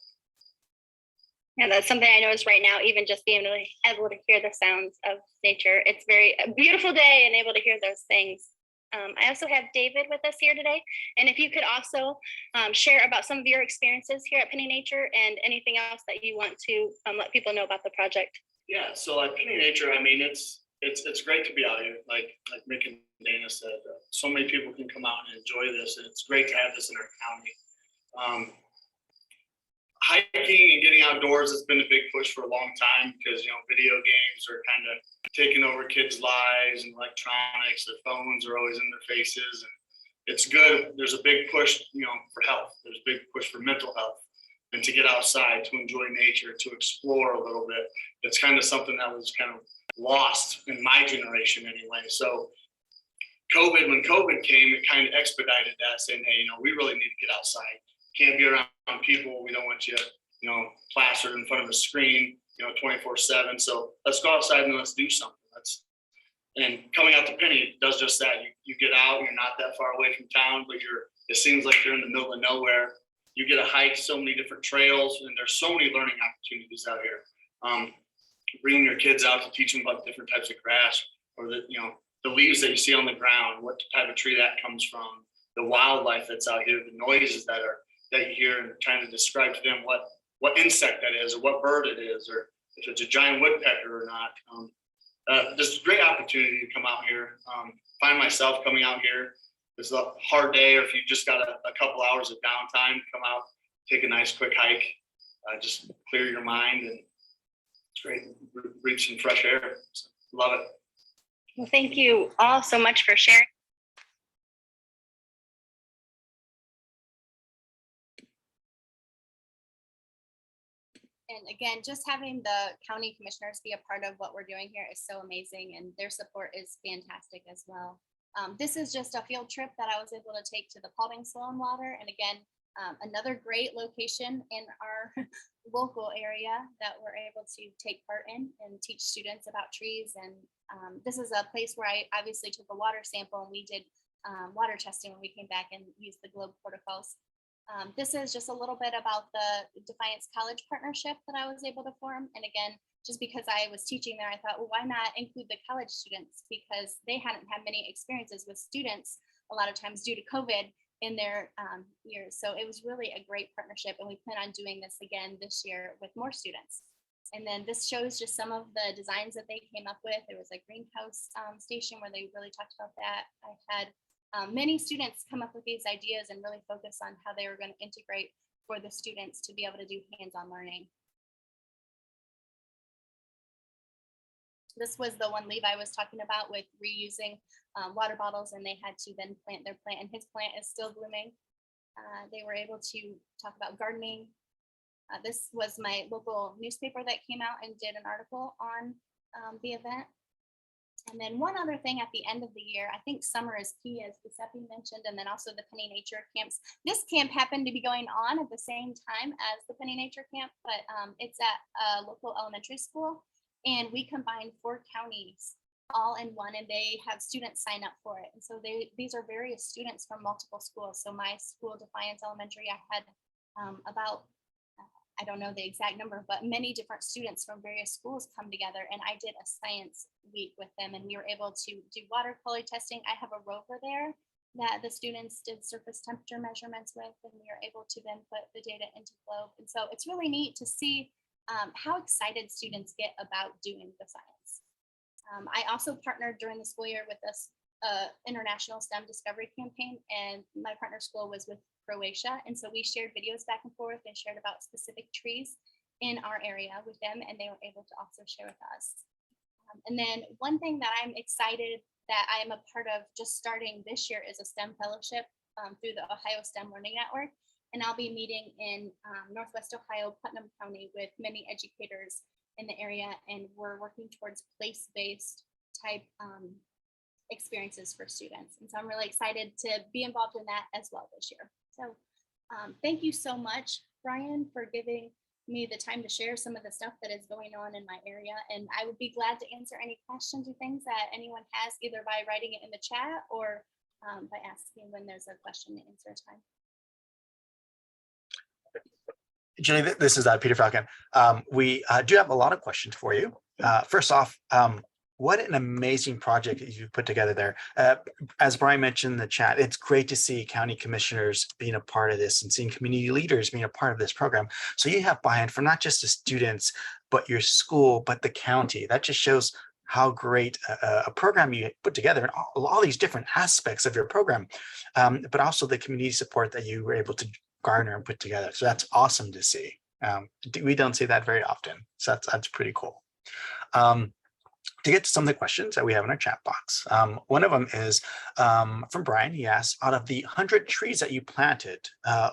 Yeah, that's something I noticed right now, even just being able to hear the sounds of nature. It's a beautiful day and able to hear those things. I also have David with us here today. And if you could also share about some of your experiences here at Penny Nature and anything else that you want to let people know about the project. Yeah, so at Penny Nature, I mean, it's great to be out here. Like Mick and Dana said, so many people can come out and enjoy this, and it's great to have this in our county. Hiking and getting outdoors has been a big push for a long time because, video games are kind of taking over kids' lives, and electronics, their phones are always in their faces. And it's good. There's a big push, for health. There's a big push for mental health and to get outside, to enjoy nature, to explore a little bit. It's kind of something that was kind of lost in my generation anyway. So when COVID came, it kind of expedited that, saying, hey, we really need to get outside. Can't be around people. We don't want you, plastered in front of a screen, 24/7. So let's go outside and let's do something. And coming out to Penny does just that. You get out, you're not that far away from town, but it seems like you're in the middle of nowhere. You get to hike so many different trails, and there's so many learning opportunities out here. Bringing your kids out to teach them about different types of grass, or the leaves that you see on the ground, what type of tree that comes from, the wildlife that's out here, the noises that you hear, and trying to describe to them what insect that is, or what bird it is, or if it's a giant woodpecker or not. Just a great opportunity to come out here. Find myself coming out here. It's a hard day, or if you just got a couple hours of downtime, come out, take a nice quick hike, just clear your mind, and it's great. Breathe some fresh air. So, love it. Well, thank you all so much for sharing. And again, just having the county commissioners be a part of what we're doing here is so amazing, and their support is fantastic as well. This is just a field trip that I was able to take to the Paulding Soil and Water. And again, another great location in our local area that we're able to take part in and teach students about trees. And this is a place where I obviously took a water sample, and we did water testing when we came back and used the globe protocols. This is just a little bit about the Defiance College partnership that I was able to form. And again, just because I was teaching there, I thought, well, why not include the college students? Because they hadn't had many experiences with students a lot of times due to COVID in their years. So it was really a great partnership, and we plan on doing this again this year with more students. And then this shows just some of the designs that they came up with. There was a greenhouse station where they really talked about that. I had many students come up with these ideas and really focus on how they were going to integrate for the students to be able to do hands-on learning. This was the one Levi was talking about with reusing water bottles, and they had to then plant their plant, and his plant is still blooming. They were able to talk about gardening. This was my local newspaper that came out and did an article on the event. And then one other thing at the end of the year, I think summer is key, as Giuseppe mentioned, and then also the Penny Nature camps. This camp happened to be going on at the same time as the Penny Nature camp, but it's at a local elementary school, and we combined 4 counties all in one, and they have students sign up for it. And so these are various students from multiple schools. So my school, Defiance Elementary, I had about, I don't know the exact number, but many different students from various schools come together, and I did a science week with them, and we were able to do water quality testing. I have a rover there that the students did surface temperature measurements with, and we were able to then put the data into Globe. And so it's really neat to see how excited students get about doing the science. I also partnered during the school year with this international STEM discovery campaign, and my partner school was with Croatia. And so we shared videos back and forth and shared about specific trees in our area with them, and they were able to also share with us. And then one thing that I'm excited that I am a part of just starting this year is a STEM fellowship through the Ohio STEM Learning Network. And I'll be meeting in Northwest Ohio, Putnam County, with many educators in the area, and we're working towards place-based type experiences for students. And so I'm really excited to be involved in that as well this year. So thank you so much, Brian, for giving me the time to share some of the stuff that is going on in my area. And I would be glad to answer any questions or things that anyone has, either by writing it in the chat or by asking when there's a question to answer time. Julie, this is Peter Falcon. We do have a lot of questions for you. First off, what an amazing project that you've put together there. As Brian mentioned in the chat, it's great to see county commissioners being a part of this and seeing community leaders being a part of this program. So you have buy-in from not just the students, but your school, but the county. That just shows how great a program you put together and all these different aspects of your program, but also the community support that you were able to garner and put together. So that's awesome to see. We don't see that very often. So that's pretty cool. To get to some of the questions that we have in our chat box. One of them is from Brian. He asked, out of the 100 trees that you planted,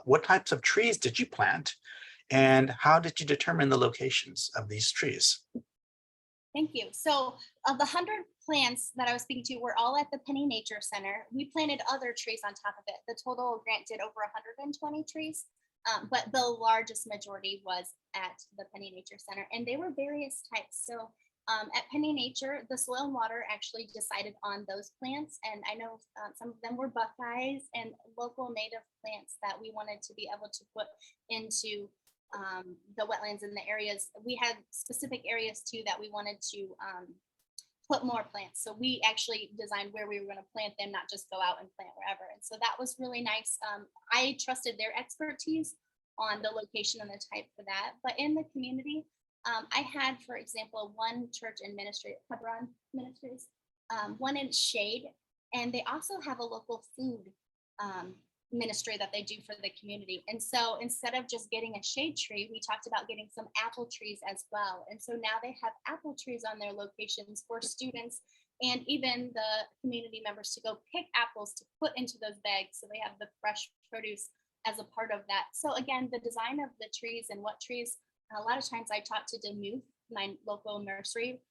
what types of trees did you plant? And how did you determine the locations of these trees? Thank you. So of the 100 plants that I was speaking to were all at the Penny Nature Center. We planted other trees on top of it. The total grant did over 120 trees, but the largest majority was at the Penny Nature Center, and they were various types. So at Penny Nature, the Soil and Water actually decided on those plants, and I know some of them were buckeyes and local native plants that we wanted to be able to put into the wetlands in the areas. We had specific areas too that we wanted to put more plants. So we actually designed where we were going to plant them, not just go out and plant wherever. And so that was really nice. I trusted their expertise on the location and the type for that. But in the community, I had, for example, one church in ministry, Hebron Ministries, one in Shade, and they also have a local food ministry that they do for the community. And so instead of just getting a shade tree, we talked about getting some apple trees as well. And so now they have apple trees on their locations for students and even the community members to go pick apples to put into those bags. So they have the fresh produce as a part of that. So again, the design of the trees and what trees, a lot of times I talk to Demuth, my local nursery.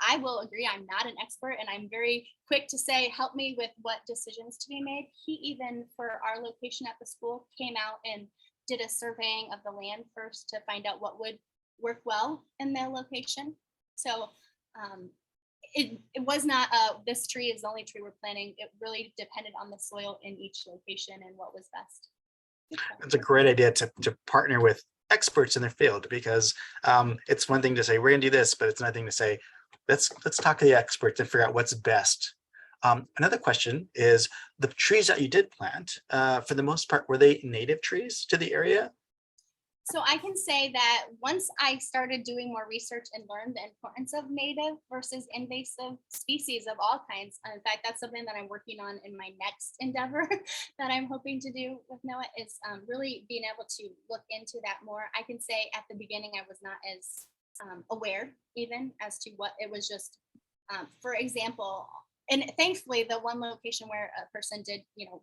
I will agree, I'm not an expert, and I'm very quick to say, help me with what decisions to be made. He even, for our location at the school, came out and did a surveying of the land first to find out what would work well in their location. So it was not, this tree is the only tree we're planting. It really depended on the soil in each location and what was best. It's a great idea to partner with experts in their field, because it's one thing to say, we're gonna do this, but it's another thing to say, let's talk to the experts and figure out what's best. Another question is, the trees that you did plant, for the most part, were they native trees to the area? So I can say that once I started doing more research and learned the importance of native versus invasive species of all kinds. In fact, that's something that I'm working on in my next endeavor that I'm hoping to do with Noah, is really being able to look into that more. I can say at the beginning, I was not as aware even as to what it was. Just, for example, and thankfully the one location where a person did,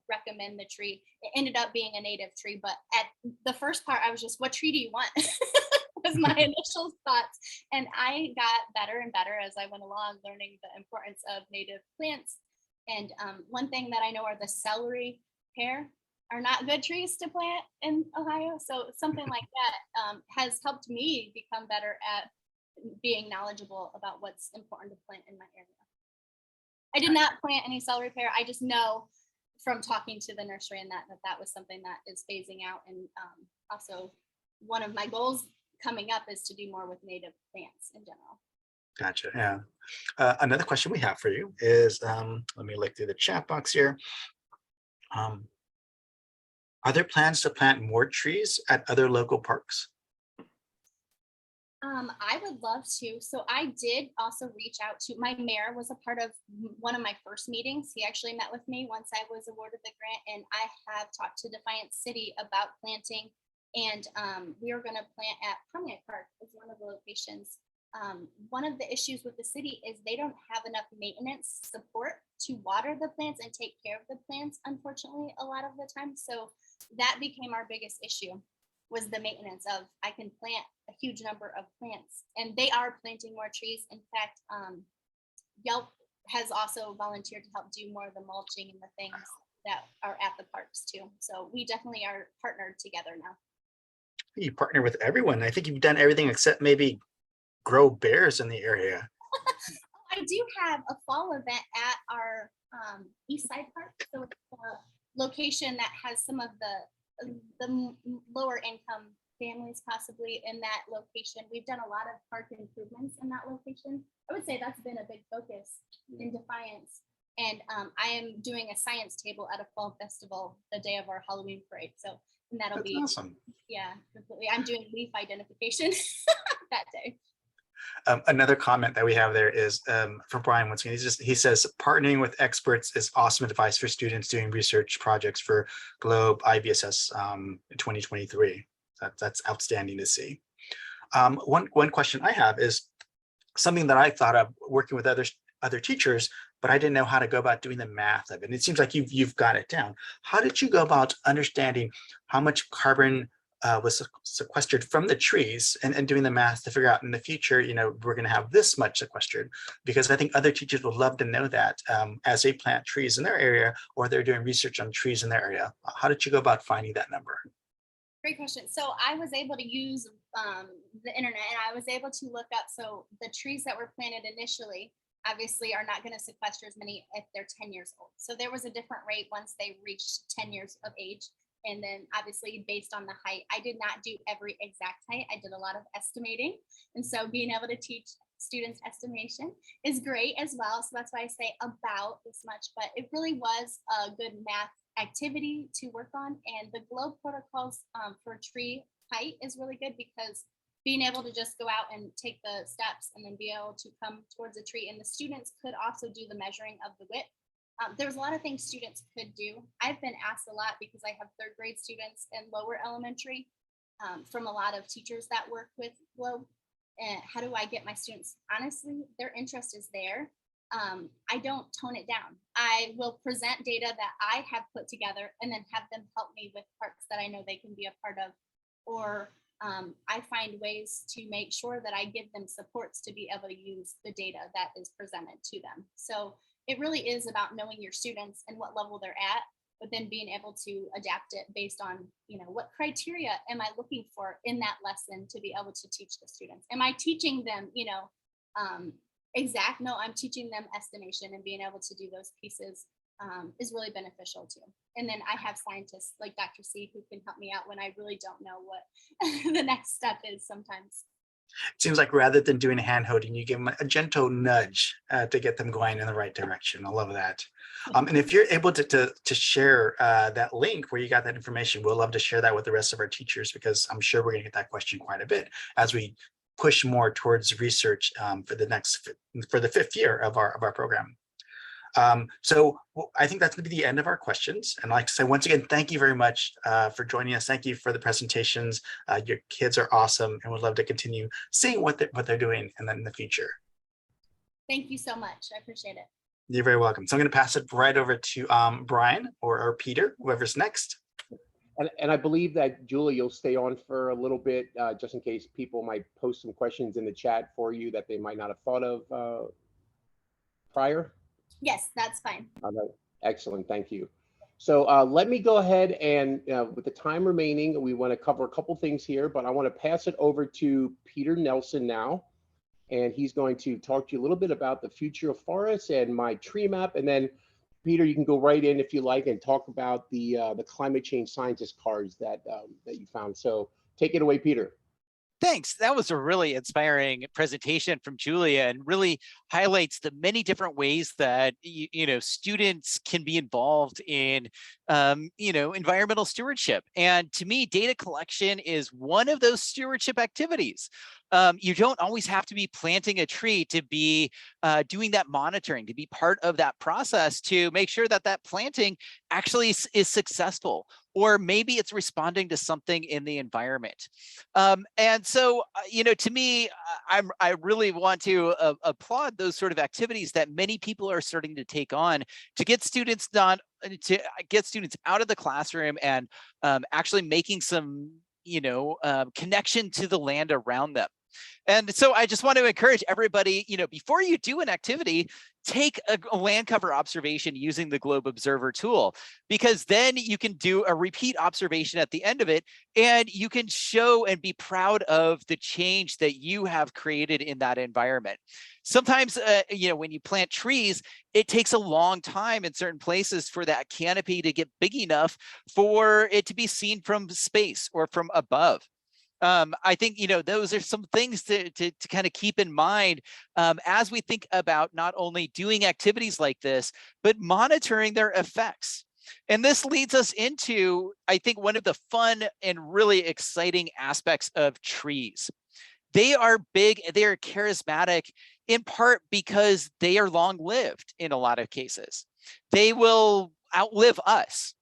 recommend the tree, it ended up being a native tree. But at the first part, I was just, what tree do you want? Was my initial thoughts. And I got better and better as I went along, learning the importance of native plants. And one thing that I know are the celery pear are not good trees to plant in Ohio. So something like that has helped me become better at being knowledgeable about what's important to plant in my area. I did not plant any celery pear. I just know from talking to the nursery and that was something that is phasing out. And also one of my goals coming up is to do more with native plants in general. Gotcha. Yeah. Another question we have for you is, let me look through the chat box here. Are there plans to plant more trees at other local parks? I would love to. So I did also reach out to, my mayor was a part of one of my first meetings. He actually met with me once I was awarded the grant, and I have talked to Defiance City about planting, and we are going to plant at Pontiac Park as one of the locations. One of the issues with the city is they don't have enough maintenance support to water the plants and take care of the plants, unfortunately, a lot of the time. So that became our biggest issue, was the maintenance of, I can plant a huge number of plants, and they are planting more trees. In fact, Yelp has also volunteered to help do more of the mulching and the things that are at the parks too. So we definitely are partnered together now. You partner with everyone. I think you've done everything except maybe grow bears in the area. I do have a fall event at our East Side Park. So it's a location that has some of the lower income families possibly in that location. We've done a lot of park improvements in that location. I would say that's been a big focus in Defiance. And I am doing a science table at a fall festival the day of our Halloween parade. So, and that'll That's be awesome. Yeah, completely. I'm doing leaf identification that day. Another comment that we have there is from Brian once again. He says partnering with experts is awesome advice for students doing research projects for Globe IBSS 2023. That's outstanding to see. One question I have is something that I thought of working with other teachers, but I didn't know how to go about doing the math of it. And it seems like you've got it down. How did you go about understanding how much carbon was sequestered from the trees and doing the math to figure out in the future, we're going to have this much sequestered? Because I think other teachers would love to know that as they plant trees in their area or they're doing research on trees in their area. How did you go about finding that number? Great question. So I was able to use the internet, and I was able to look up, so the trees that were planted initially obviously are not going to sequester as many if they're 10 years old. So there was a different rate once they reached 10 years of age. And then obviously based on the height, I did not do every exact height. I did a lot of estimating. And so being able to teach students estimation is great as well. So that's why I say about this much, but it really was a good math activity to work on. And the Globe protocols for tree height is really good because being able to just go out and take the steps and then be able to come towards a tree. And the students could also do the measuring of the width. There was a lot of things students could do. I've been asked a lot because I have third grade students and lower elementary from a lot of teachers that work with Globe. And how do I get my students? Honestly, their interest is there. I don't tone it down. I will present data that I have put together and then have them help me with parts that I know they can be a part of. Or I find ways to make sure that I give them supports to be able to use the data that is presented to them. So it really is about knowing your students and what level they're at, but then being able to adapt it based on, you know, what criteria am I looking for in that lesson to be able to teach the students? Am I teaching them, you know, exact? No, I'm teaching them estimation, and being able to do those pieces is really beneficial too. And then I have scientists like Dr. C who can help me out when I really don't know what the next step is sometimes. It seems like rather than doing hand holding, you give them a gentle nudge to get them going in the right direction. I love that. And if you're able to share that link where you got that information, we'll love to share that with the rest of our teachers, because I'm sure we're going to get that question quite a bit as we push more towards research for the fifth year of our program. So I think that's going to be the end of our questions. And I'd like to say once again, thank you very much for joining us. Thank you for the presentations. Your kids are awesome, and would love to continue seeing what they're doing in the future. Thank you so much. I appreciate it. You're very welcome. So I'm going to pass it right over to Brian or Peter, whoever's next. And I believe that, Julie, you'll stay on for a little bit, just in case people might post some questions in the chat for you that they might not have thought of prior. Yes, that's fine. All right. Excellent. Thank you. So let me go ahead and with the time remaining, we want to cover a couple things here, but I want to pass it over to Peter Nelson now. And he's going to talk to you a little bit about the future of forests and my tree map. And then, Peter, you can go right in if you like and talk about the climate change scientist cards that you found. So take it away, Peter. Thanks. That was a really inspiring presentation from Julia, and really highlights the many different ways that students can be involved in environmental stewardship. And to me, data collection is one of those stewardship activities. You don't always have to be planting a tree to be doing that monitoring, to be part of that process to make sure that that planting actually is successful, or maybe it's responding to something in the environment. And so, to me, I really want to applaud those sort of activities that many people are starting to take on to get students out of the classroom and actually making some connection to the land around them. And so I just want to encourage everybody, before you do an activity, take a land cover observation using the Globe Observer tool, because then you can do a repeat observation at the end of it, and you can show and be proud of the change that you have created in that environment. Sometimes, when you plant trees, it takes a long time in certain places for that canopy to get big enough for it to be seen from space or from above. I think, those are some things to kind of keep in mind as we think about not only doing activities like this, but monitoring their effects. And this leads us into, I think, one of the fun and really exciting aspects of trees. They are big, they are charismatic, in part because they are long-lived in a lot of cases. They will outlive us.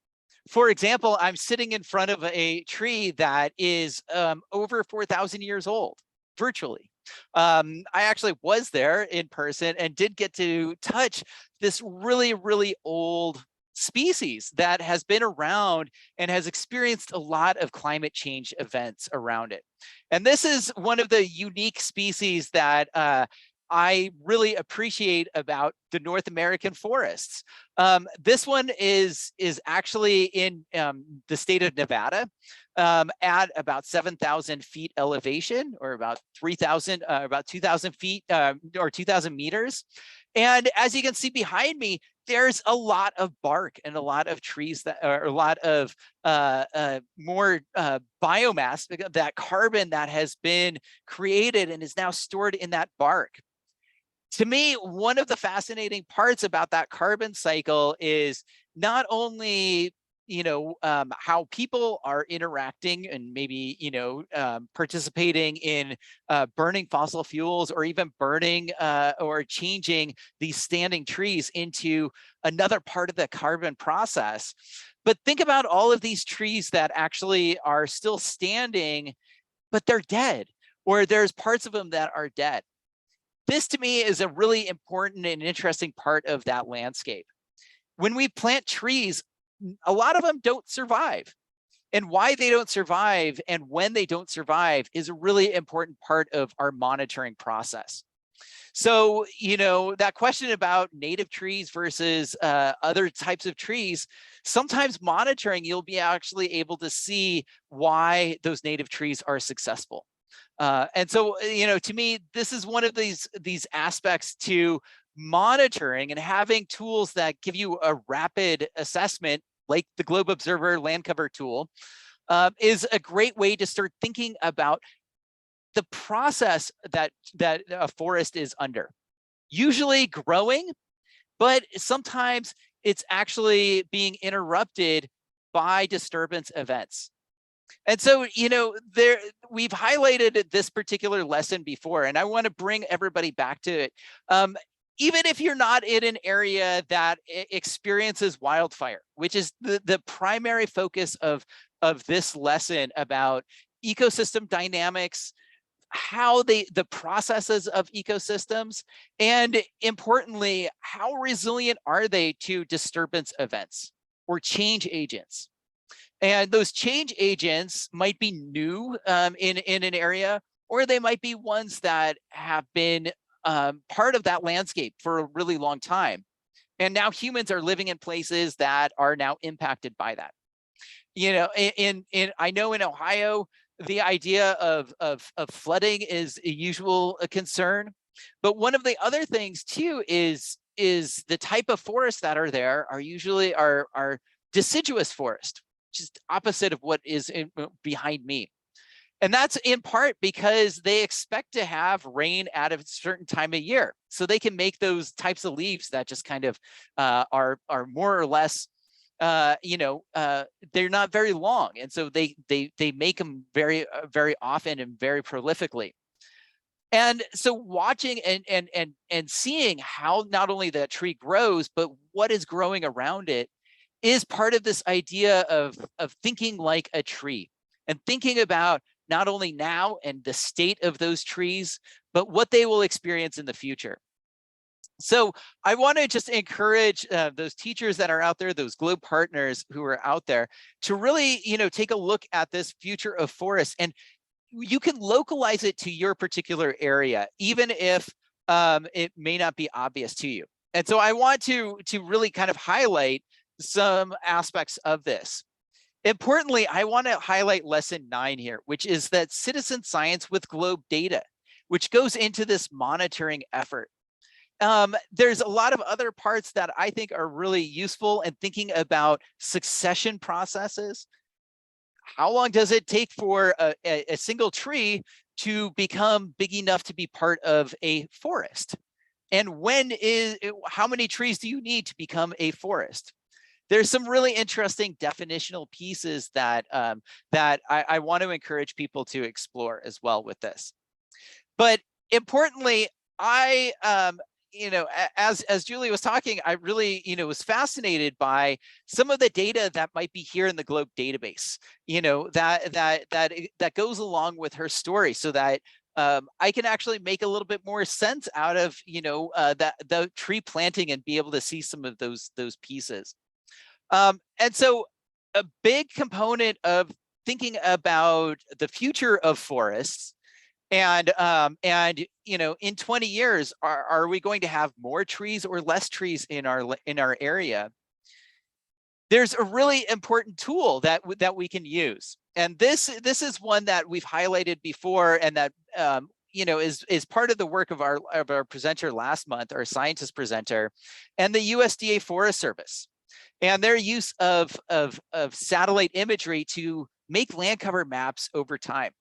For example, I'm sitting in front of a tree that is over 4,000 years old, virtually. I actually was there in person and did get to touch this really, really old species that has been around and has experienced a lot of climate change events around it. And this is one of the unique species that I really appreciate about the North American forests. This one is actually in the state of Nevada at about 7,000 feet elevation, or about 2,000 feet or 2,000 meters. And as you can see behind me, there's a lot of bark and a lot of trees that are a lot of more biomass, that carbon that has been created and is now stored in that bark. To me, one of the fascinating parts about that carbon cycle is not only how people are interacting and maybe, participating in burning fossil fuels, or even burning or changing these standing trees into another part of the carbon process. But think about all of these trees that actually are still standing, but they're dead, or there's parts of them that are dead. This to me is a really important and interesting part of that landscape. When we plant trees, a lot of them don't survive. And why they don't survive and when they don't survive is a really important part of our monitoring process. So, that question about native trees versus other types of trees, sometimes monitoring, you'll be actually able to see why those native trees are successful. And so, to me, this is one of these aspects to monitoring, and having tools that give you a rapid assessment, like the Globe Observer land cover tool, is a great way to start thinking about the process that a forest is under. Usually growing, but sometimes it's actually being interrupted by disturbance events. And so, we've highlighted this particular lesson before, and I want to bring everybody back to it. Even if you're not in an area that experiences wildfire, which is the primary focus of this lesson about ecosystem dynamics, how the processes of ecosystems, and importantly, how resilient are they to disturbance events or change agents. And those change agents might be new in an area, or they might be ones that have been part of that landscape for a really long time. And now humans are living in places that are now impacted by that. I know in Ohio, the idea of flooding is a usual concern. But one of the other things too is the type of forests that are there are usually are deciduous forest, which is opposite of what is behind me. And that's in part because they expect to have rain at a certain time of year. So they can make those types of leaves that just kind of are more or less, they're not very long. And so they make them very, very often and very prolifically. And so watching and seeing how not only that tree grows, but what is growing around it is part of this idea of thinking like a tree, and thinking about not only now and the state of those trees, but what they will experience in the future. So I want to just encourage those teachers that are out there, those Globe partners who are out there, to really, take a look at this future of forests. And you can localize it to your particular area, even if it may not be obvious to you. And so I want to really kind of highlight some aspects of this. Importantly, I want to highlight lesson 9 here, which is that citizen science with Globe data, which goes into this monitoring effort. There's a lot of other parts that I think are really useful in thinking about succession processes. How long does it take for a single tree to become big enough to be part of a forest? And how many trees do you need to become a forest? There's some really interesting definitional pieces that I want to encourage people to explore as well with this. But importantly, as Julie was talking, I really, was fascinated by some of the data that might be here in the Globe database, that goes along with her story, so that I can actually make a little bit more sense out of, the tree planting and be able to see some of those pieces. And so a big component of thinking about the future of forests, and in 20 years, are we going to have more trees or less trees in our area? There's a really important tool that we can use, and this is one that we've highlighted before, and that is part of the work of our presenter last month, our scientist presenter, and the USDA Forest Service, and their use of satellite imagery to make land cover maps over time.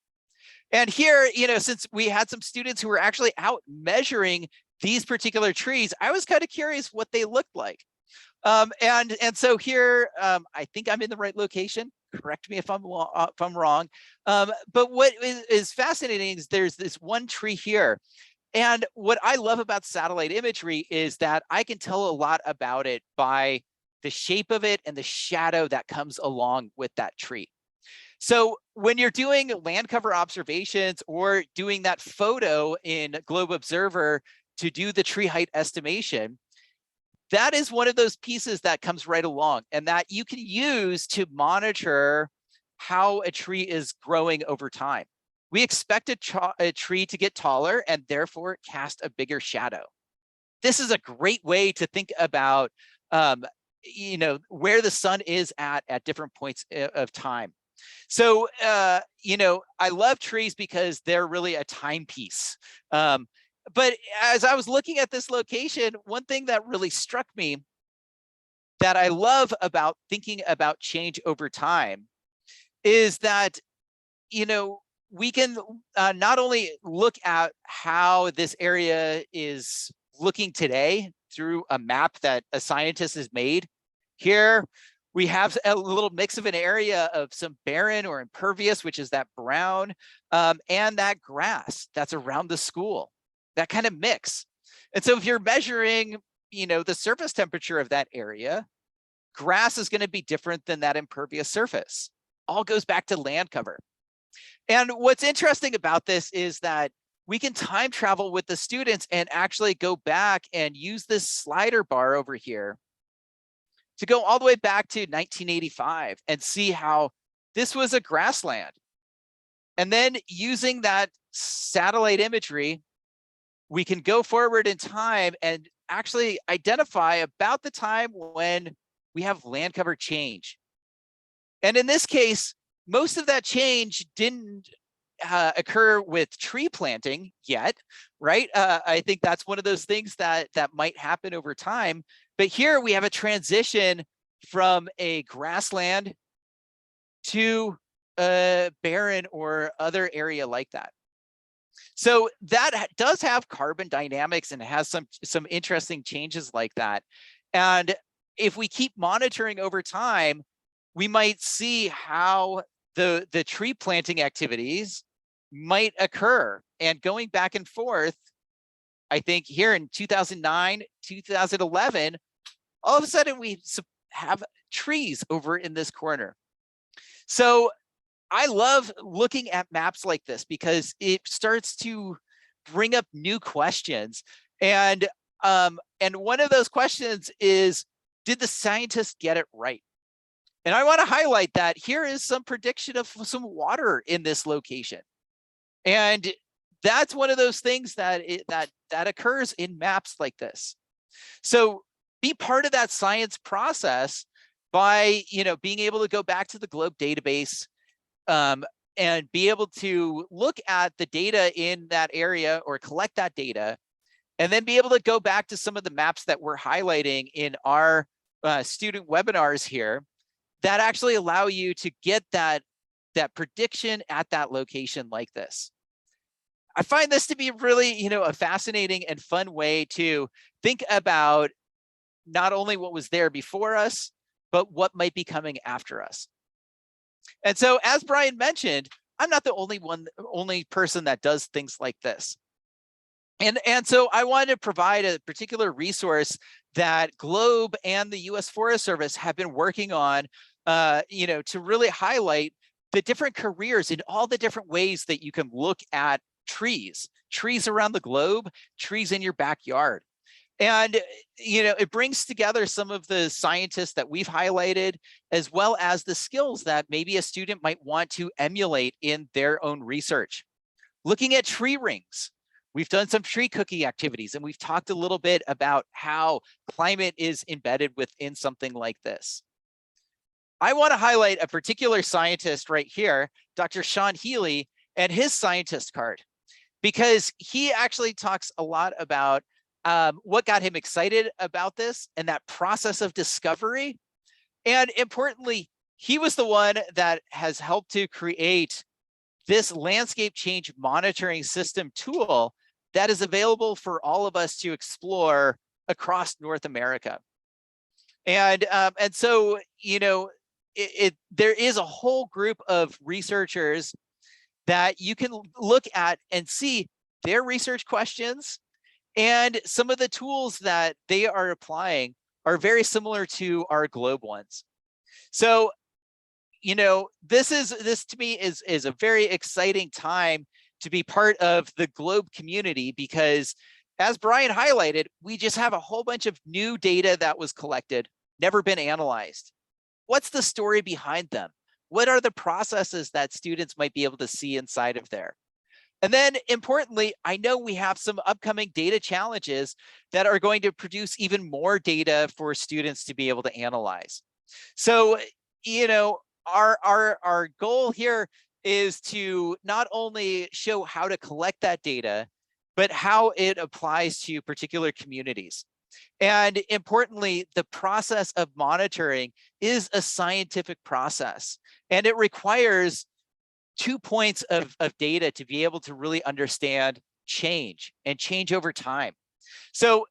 And here, since we had some students who were actually out measuring these particular trees, I was kind of curious what they looked like. And so here, I think I'm in the right location. Correct me if I'm wrong. But what is fascinating is there's this one tree here. And what I love about satellite imagery is that I can tell a lot about it by the shape of it and the shadow that comes along with that tree. So when you're doing land cover observations or doing that photo in Globe Observer to do the tree height estimation, that is one of those pieces that comes right along and that you can use to monitor how a tree is growing over time. We expect a tree to get taller and therefore cast a bigger shadow. This is a great way to think about you know, where the sun is at different points of time. So, you know, I love trees because they're really a timepiece. But as I was looking at this location, one thing that really struck me that I love about thinking about change over time is that, you know, we can not only look at how this area is looking today through a map that a scientist has made. Here we have a little mix of an area of some barren or impervious, which is that brown, and that grass that's around the school, that kind of mix. And so if you're measuring, you know, the surface temperature of that area, grass is going to be different than that impervious surface. All goes back to land cover. And what's interesting about this is that we can time travel with the students and actually go back and use this slider bar over here to go all the way back to 1985 and see how this was a grassland. And then using that satellite imagery, we can go forward in time and actually identify about the time when we have land cover change. And in this case, most of that change didn't occur with tree planting yet, right? I think that's one of those things that might happen over time. But here we have a transition from a grassland to a barren or other area like that. So that does have carbon dynamics and has some interesting changes like that. And if we keep monitoring over time, we might see how the tree planting activities might occur. And going back and forth, I think here in 2009, 2011, all of a sudden we have trees over in this corner. So I love looking at maps like this because it starts to bring up new questions. And one of those questions is, did the scientists get it right? And I want to highlight that here is some prediction of some water in this location. And that's one of those things that occurs in maps like this. So be part of that science process by, you know, being able to go back to the Globe database and be able to look at the data in that area or collect that data, and then be able to go back to some of the maps that we're highlighting in our student webinars here that actually allow you to get that prediction at that location like this. I find this to be really, you know, a fascinating and fun way to think about not only what was there before us, but what might be coming after us. And so, as Brian mentioned, I'm not the only person that does things like this. And so I wanted to provide a particular resource that Globe and the U.S. Forest Service have been working on, you know, to really highlight the different careers in all the different ways that you can look at trees around the globe, trees in your backyard. And, you know, it brings together some of the scientists that we've highlighted, as well as the skills that maybe a student might want to emulate in their own research. Looking at tree rings. We've done some tree cookie activities, and we've talked a little bit about how climate is embedded within something like this. I want to highlight a particular scientist right here, Dr. Sean Healy, and his scientist card, because he actually talks a lot about what got him excited about this and that process of discovery. And importantly, he was the one that has helped to create this landscape change monitoring system tool that is available for all of us to explore across North America. And so, you know, there is a whole group of researchers that you can look at and see their research questions, and some of the tools that they are applying are very similar to our globe ones. So, you know, this to me is a very exciting time to be part of the globe community, because as Brian highlighted, we just have a whole bunch of new data that was collected, never been analyzed. What's the story behind them? What are the processes that students might be able to see inside of there? And then importantly, I know we have some upcoming data challenges that are going to produce even more data for students to be able to analyze. So, you know, our goal here is to not only show how to collect that data, but how it applies to particular communities. And importantly, the process of monitoring is a scientific process, and it requires 2 points of data to be able to really understand change and change over time. So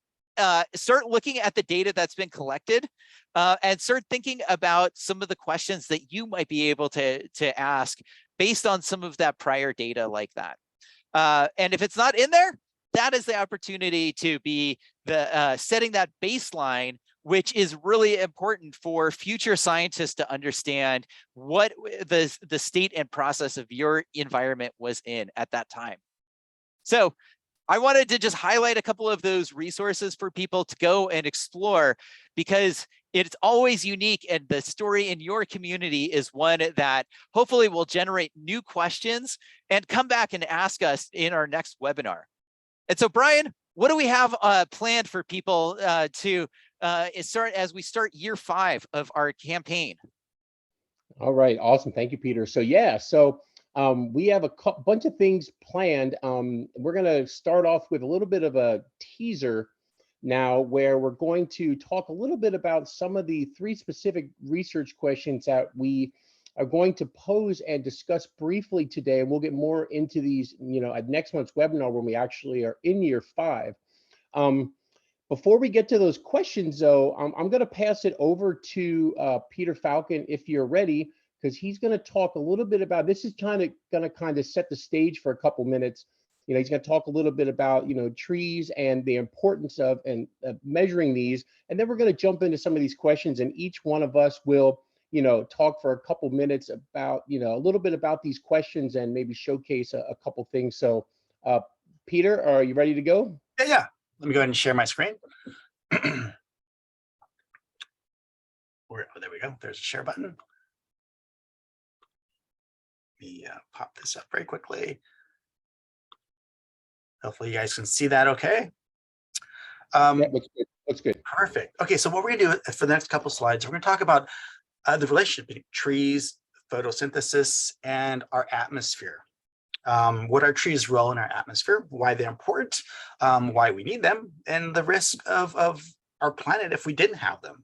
start looking at the data that's been collected and start thinking about some of the questions that you might be able to ask based on some of that prior data like that. And if it's not in there, that is the opportunity to be setting that baseline, which is really important for future scientists to understand what the state and process of your environment was in at that time. So I wanted to just highlight a couple of those resources for people to go and explore, because it's always unique, and the story in your community is one that hopefully will generate new questions and come back and ask us in our next webinar. And so, Brian, what do we have planned for people to start as we start year 5 of our campaign? All right, awesome. Thank you, Peter. So yeah, we have a bunch of things planned. We're going to start off with a little bit of a teaser now, where we're going to talk a little bit about some of the 3 specific research questions that we are going to pose and discuss briefly today. And we'll get more into these, you know, at next month's webinar when we actually are in year 5. Before we get to those questions, though, I'm going to pass it over to Peter Falcon, if you're ready, because he's going to talk a little bit about, this is going to set the stage for a couple minutes. You know, he's going to talk a little bit about, you know, trees and the importance of measuring these. And then we're going to jump into some of these questions, and each one of us will, you know, talk for a couple minutes about, you know, a little bit about these questions and maybe showcase a couple things. So, Peter, are you ready to go? Yeah. Let me go ahead and share my screen. Oh, there we go. There's a share button. Let me pop this up very quickly. Hopefully you guys can see that okay. Yeah, looks good. Perfect. Okay, so what we're gonna do for the next couple slides, we're gonna talk about the relationship between trees, photosynthesis, and our atmosphere. What are trees' role in our atmosphere, why they're important, why we need them, and the risk of our planet if we didn't have them.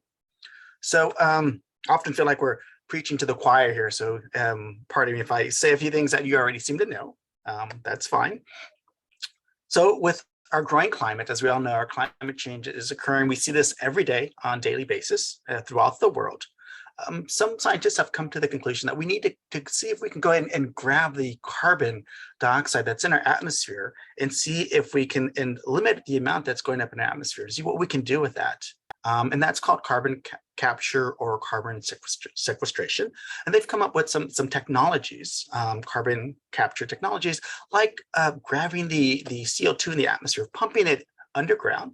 So I often feel like we're preaching to the choir here, so pardon me if I say a few things that you already seem to know. That's fine. So with our growing climate, as we all know, our climate change is occurring. We see this every day on a daily basis throughout the world. Some scientists have come to the conclusion that we need to see if we can go ahead and grab the carbon dioxide that's in our atmosphere and see if we can limit the amount that's going up in our atmosphere, see what we can do with that. And that's called carbon capture or carbon sequestration. And they've come up with some technologies, carbon capture technologies, like grabbing the CO2 in the atmosphere, pumping it underground,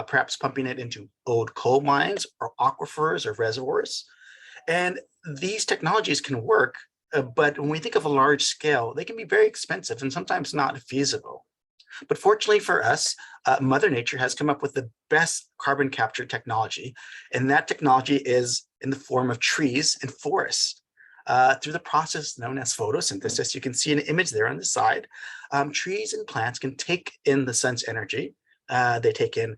perhaps pumping it into old coal mines or aquifers or reservoirs. And these technologies can work, but when we think of a large scale, they can be very expensive and sometimes not feasible. But fortunately for us, Mother Nature has come up with the best carbon capture technology, and that technology is in the form of trees and forests. Through the process known as photosynthesis, you can see an image there on the side. Trees and plants can take in the sun's energy. They take in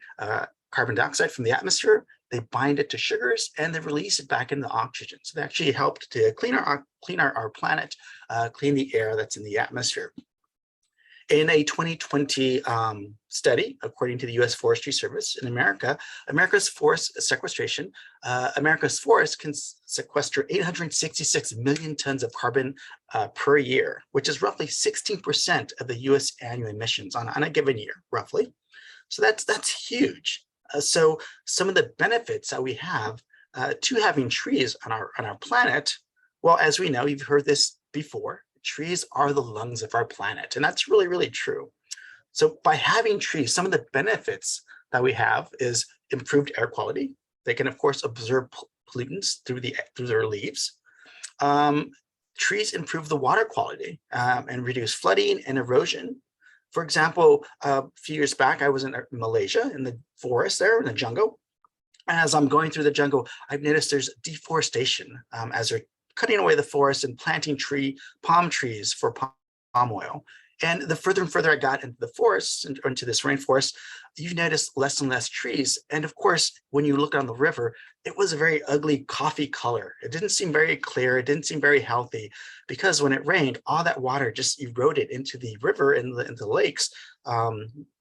carbon dioxide from the atmosphere, they bind it to sugars, and they release it back into oxygen. So they actually help to clean our planet, clean the air that's in the atmosphere. In a 2020 study, according to the U.S. Forestry Service, in America's forest sequestration, America's forests can sequester 866 million tons of carbon per year, which is roughly 16% of the U.S. annual emissions on a given year, roughly. So that's huge. So some of the benefits that we have to having trees on our planet, well, as we know, you've heard this before, trees are the lungs of our planet, and that's really, really true. So by having trees, some of the benefits that we have is improved air quality. They can, of course, absorb pollutants through their leaves. Trees improve the water quality and reduce flooding and erosion. For example, a few years back, I was in Malaysia in the forest there in the jungle. As I'm going through the jungle, I've noticed there's deforestation as they're cutting away the forest and planting palm trees for palm oil. And the further and further I got into the forest, into this rainforest, you notice less and less trees. And of course, when you look on the river, it was a very ugly coffee color. It didn't seem very clear. It didn't seem very healthy, because when it rained, all that water just eroded into the river and into the lakes,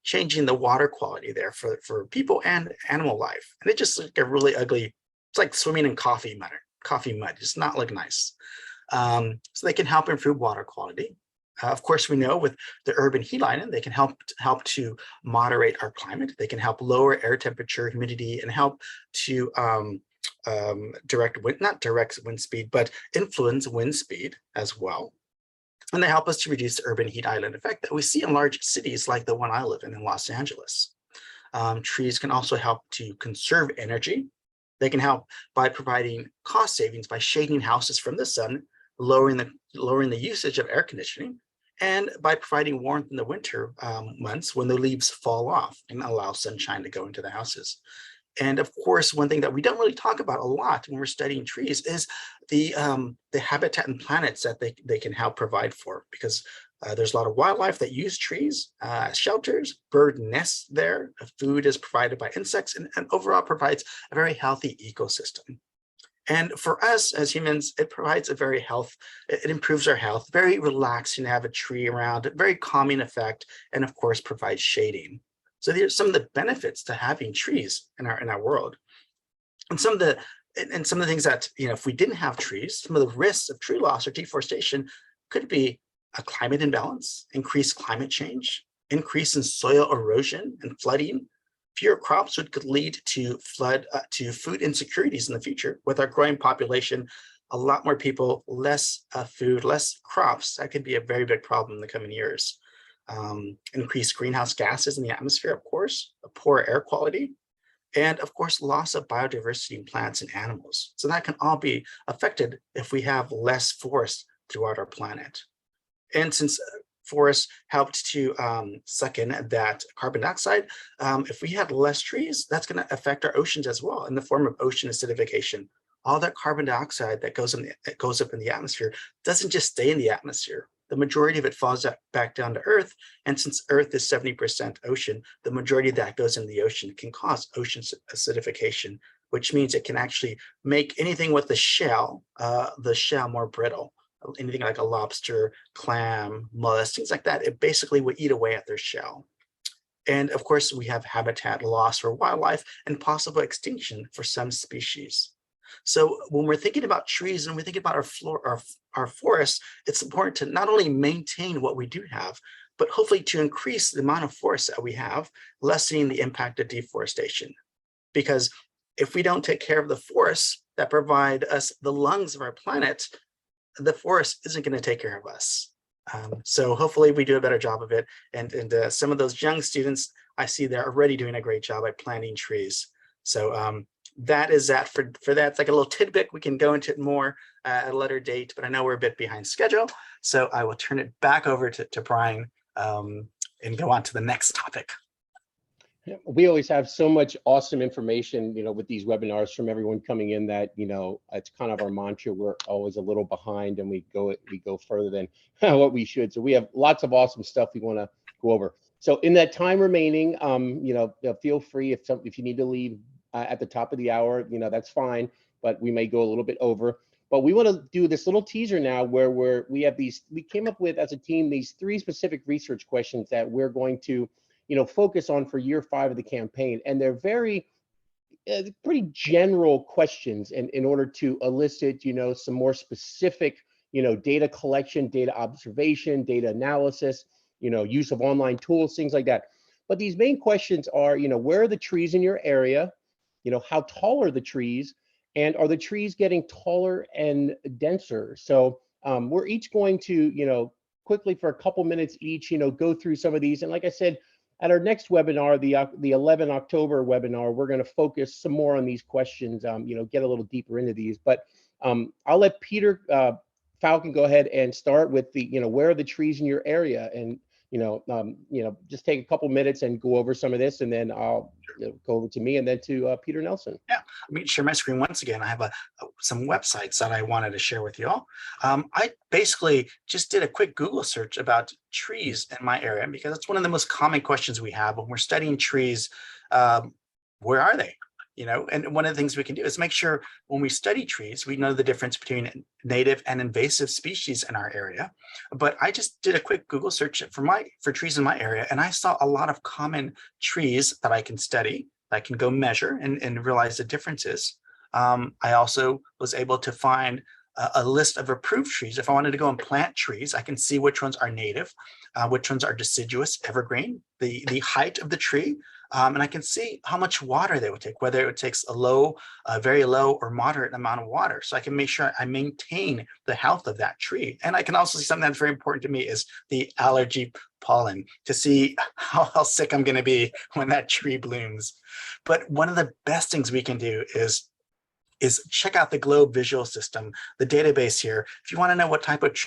changing the water quality there for people and animal life. And it just looked a really ugly, it's like swimming in coffee mud. Does not look nice. So they can help improve water quality. Of course, we know with the urban heat island, they can help to moderate our climate. They can help lower air temperature, humidity, and help to not direct wind speed, but influence wind speed as well. And they help us to reduce the urban heat island effect that we see in large cities like the one I live in Los Angeles. Trees can also help to conserve energy. They can help by providing cost savings by shading houses from the sun, lowering the usage of air conditioning, and by providing warmth in the winter months when the leaves fall off and allow sunshine to go into the houses. And of course, one thing that we don't really talk about a lot when we're studying trees is the habitat and planets that they can help provide for, because there's a lot of wildlife that use trees as shelters, bird nests there, food is provided by insects, and overall provides a very healthy ecosystem. And for us as humans, it provides it improves our health, very relaxing to have a tree around, very calming effect, and of course provides shading. So there's some of the benefits to having trees in our world. And some of the things that, if we didn't have trees, some of the risks of tree loss or deforestation could be a climate imbalance, increased climate change, increase in soil erosion and flooding. Fewer crops could lead to food insecurities in the future. With our growing population, a lot more people, less food, less crops. That could be a very big problem in the coming years. Increased greenhouse gases in the atmosphere, of course, a poor air quality, and of course, loss of biodiversity in plants and animals. So that can all be affected if we have less forest throughout our planet. And since forests helped to suck in that carbon dioxide, if we had less trees, that's going to affect our oceans as well in the form of ocean acidification. All that carbon dioxide that goes up in the atmosphere doesn't just stay in the atmosphere. The majority of it falls back down to Earth. And since Earth is 70% ocean, the majority of that goes in the ocean, can cause ocean acidification, which means it can actually make anything with the shell more brittle. Anything like a lobster, clam, mollusk, things like that, it basically would eat away at their shell. And of course, we have habitat loss for wildlife and possible extinction for some species. So when we're thinking about trees and we think about our forests, it's important to not only maintain what we do have, but hopefully to increase the amount of forest that we have, lessening the impact of deforestation. Because if we don't take care of the forests that provide us the lungs of our planet, the forest isn't going to take care of us. So hopefully we do a better job of it. And some of those young students, I see they're already doing a great job at planting trees. So that is that for that. It's like a little tidbit. We can go into it more at a later date, but I know we're a bit behind schedule. So I will turn it back over to Brian and go on to the next topic. We always have so much awesome information, with these webinars from everyone coming in that, it's kind of our mantra. We're always a little behind and we go further than what we should. So we have lots of awesome stuff we want to go over. So in that time remaining, feel free if you need to leave at the top of the hour, that's fine, but we may go a little bit over. But we want to do this little teaser now where we came up with as a team these 3 specific research questions that we're going to, focus on for year 5 of the campaign. And they're very pretty general questions in order to elicit, some more specific, data collection, data observation, data analysis, use of online tools, things like that. But these main questions are, where are the trees in your area? How tall are the trees? And are the trees getting taller and denser? So we're each going to, quickly for a couple minutes each, go through some of these. And like I said, at our next webinar, the 11 October webinar, we're going to focus some more on these questions, get a little deeper into these. But I'll let Peter Falcon go ahead and start with the, where are the trees in your area? And, just take a couple minutes and go over some of this, and then I'll go over to me and then to Peter Nelson. Yeah, let me share my screen once again. I have some websites that I wanted to share with you all. I basically just did a quick Google search about trees in my area because it's one of the most common questions we have when we're studying trees. Where are they? And one of the things we can do is make sure when we study trees, we know the difference between native and invasive species in our area. But I just did a quick Google search for trees in my area, and I saw a lot of common trees that I can study, that I can go measure and realize the differences. I also was able to find a list of approved trees. If I wanted to go and plant trees, I can see which ones are native, which ones are deciduous, evergreen, the height of the tree, and I can see how much water they would take, whether it takes a very low or moderate amount of water. So I can make sure I maintain the health of that tree. And I can also see something that's very important to me is the allergy pollen, to see how sick I'm going to be when that tree blooms. But one of the best things we can do is check out the Globe Visual System, the database here. If you want to know what type of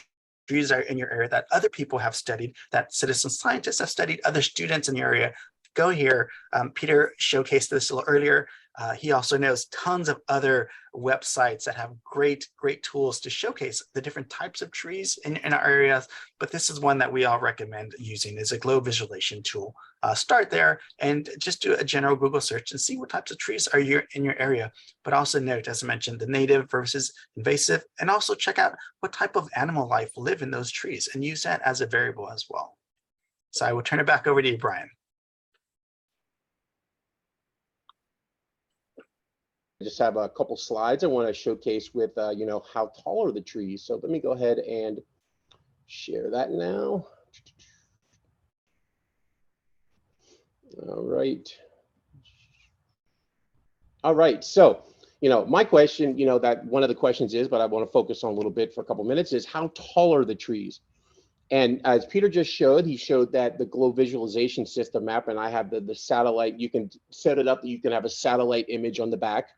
trees are in your area that other people have studied, that citizen scientists have studied, other students in your area, go here. Peter showcased this a little earlier. He also knows tons of other websites that have great tools to showcase the different types of trees in our areas. But this is one that we all recommend using, is a globe visualization tool. Start there and just do a general Google search and see what types of trees are in your area. But also note, as I mentioned, the native versus invasive, and also check out what type of animal life live in those trees and use that as a variable as well. So I will turn it back over to you, Brian. I just have a couple slides I want to showcase with, how tall are the trees. So let me go ahead and share that now. All right. So, my question, that one of the questions is, but I want to focus on a little bit for a couple minutes, is how tall are the trees? And as Peter just showed, he showed that the globe visualization system map, and I have the satellite, you can set it up that you can have a satellite image on the back.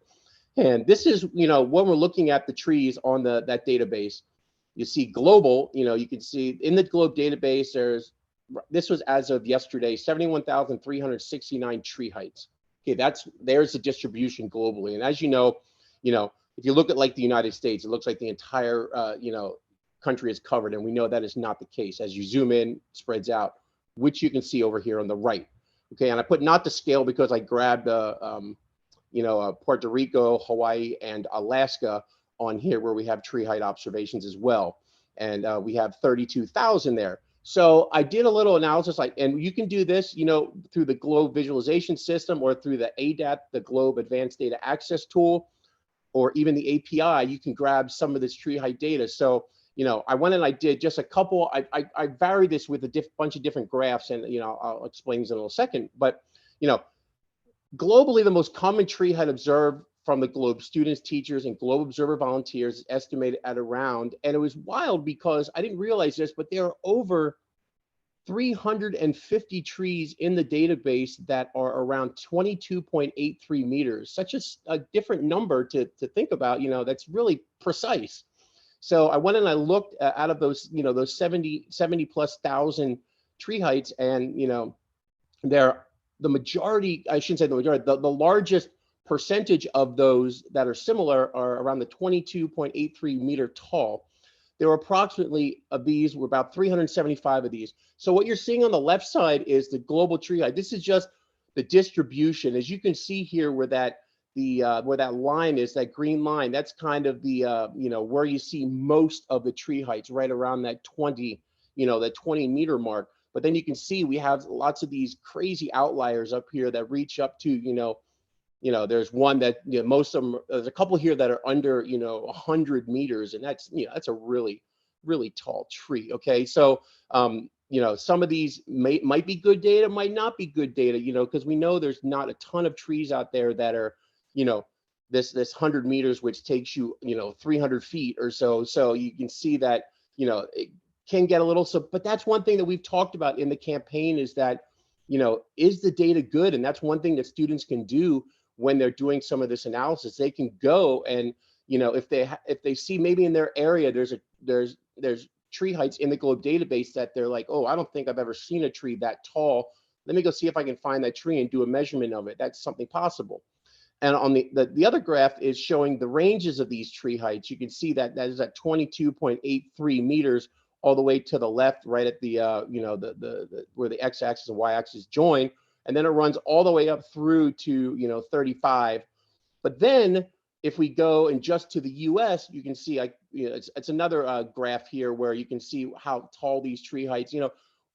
And this is, when we're looking at the trees on that database, you see global, you can see in the globe database, this was as of yesterday, 71,369 tree heights. Okay, there's the distribution globally. And as you know, if you look at like the United States, it looks like the entire, country is covered. And we know that is not the case. As you zoom in, it spreads out, which you can see over here on the right. Okay, and I put not to scale because I grabbed Puerto Rico, Hawaii, and Alaska on here where we have tree height observations as well. And we have 32,000 there. So I did a little analysis, and you can do this, through the globe visualization system or through the ADAT, the Globe Advanced Data Access Tool, or even the API, you can grab some of this tree height data. So, I went and I did just a couple, I varied this with a bunch of different graphs, and, I'll explain these in a little second. But, globally, the most common tree height observed from the Globe students, teachers, and Globe Observer volunteers is estimated at around, and it was wild because I didn't realize this, but there are over 350 trees in the database that are around 22.83 meters. Such a different number to think about, that's really precise. So I went and I looked out of those, those 70 plus thousand tree heights, and, the majority, I shouldn't say the majority, the largest percentage of those that are similar are around the 22.83 meter tall. There were approximately of these, were about 375 of these. So what you're seeing on the left side is the global tree height. This is just the distribution. As you can see here, where where that line is, that green line, that's kind of the, where you see most of the tree heights, right around that 20, that 20-meter mark. But then you can see we have lots of these crazy outliers up here that reach up to, there's one that, most of them, there's a couple here that are under, 100 meters. And that's, that's a really, really tall tree. Okay. So, some of these might be good data, might not be good data, because we know there's not a ton of trees out there that are, this 100 meters, which takes you, 300 feet or so. So you can see that, it can get a little, but that's one thing that we've talked about in the campaign is that, is the data good? And that's one thing that students can do when they're doing some of this analysis. They can go and, if they see maybe in their area, there's tree heights in the GLOBE database that they're like, oh, I don't think I've ever seen a tree that tall. Let me go see if I can find that tree and do a measurement of it. That's something possible. And on the other graph is showing the ranges of these tree heights. You can see that is at 22.83 meters all the way to the left, right at the, where the x-axis and y-axis join. And then it runs all the way up through to, 35. But then if we go and just to the US, you can see, it's another graph here where you can see how tall these tree heights,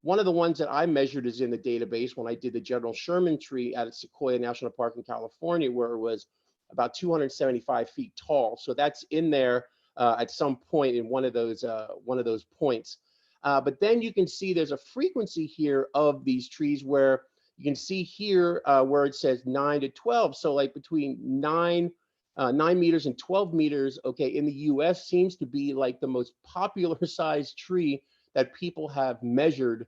one of the ones that I measured is in the database when I did the General Sherman tree at Sequoia National Park in California, where it was about 275 feet tall. So that's in there at some point in one of those points. But then you can see there's a frequency here of these trees where you can see here where it says 9 to 12. So like between 9 meters and 12 meters, okay, in the US seems to be like the most popular size tree that people have measured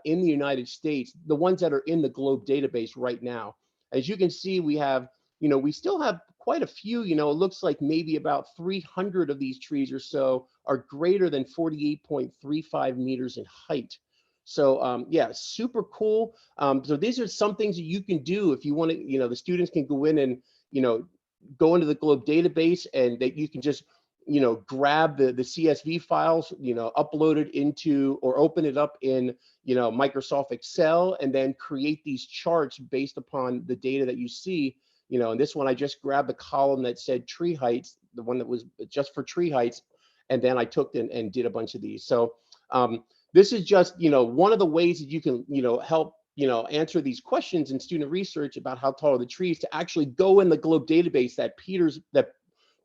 in the United States, the ones that are in the GLOBE database right now. As you can see, we have, we still have quite a few, it looks like maybe about 300 of these trees or so are greater than 48.35 meters in height. So yeah, super cool. So these are some things that you can do if you want to, the students can go in and, go into the GLOBE database and that you can just, grab the CSV files, upload it into or open it up in, Microsoft Excel and then create these charts based upon the data that you see. And this one, I just grabbed the column that said tree heights, the one that was just for tree heights. And then I took and did a bunch of these. So this is just, one of the ways that you can, help, answer these questions in student research about how tall are the trees, to actually go in the GLOBE database that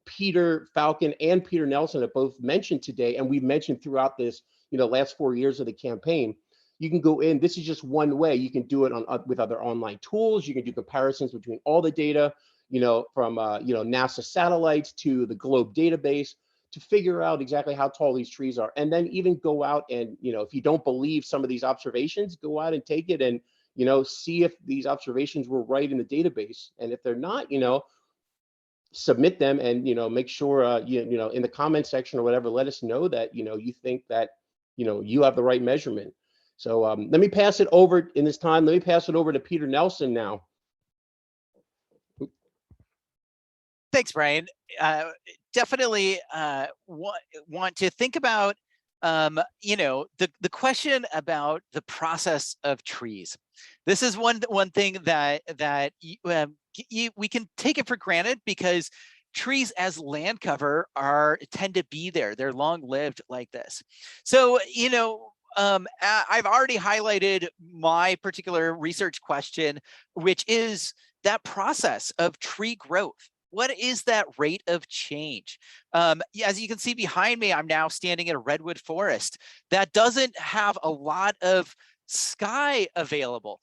Peter Falcon and Peter Nelson have both mentioned today, and we've mentioned throughout this, last 4 years of the campaign. You can go in. This is just one way. You can do it with other online tools. You can do comparisons between all the data, from NASA satellites to the GLOBE database to figure out exactly how tall these trees are, and then even go out and if you don't believe some of these observations, go out and take it and see if these observations were right in the database, and if they're not, submit them and make sure in the comment section or whatever, let us know that you think that you have the right measurement. So let me pass it over in this time. Let me pass it over to Peter Nelson now. Thanks, Brian. Definitely want to think about the question about the process of trees. This is one thing that we can take it for granted because trees as land cover tend to be there. They're long lived like this. So I've already highlighted my particular research question, which is that process of tree growth. What is that rate of change? As you can see behind me, I'm now standing in a redwood forest that doesn't have a lot of sky available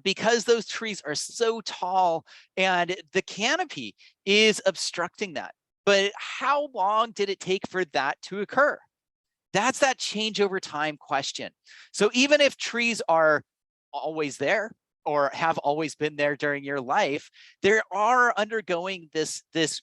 because those trees are so tall and the canopy is obstructing that. But how long did it take for that to occur? That's that change over time question. So even if trees are always there or have always been there during your life, they are undergoing this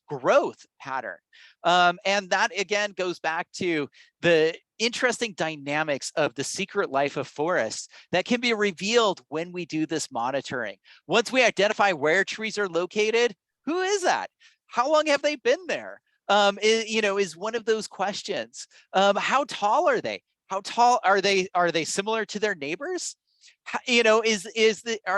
growth pattern. And that again goes back to the interesting dynamics of the secret life of forests that can be revealed when we do this monitoring. Once we identify where trees are located, who is that? How long have they been there? Is one of those questions. How tall are they? How tall are they? Are they similar to their neighbors? Are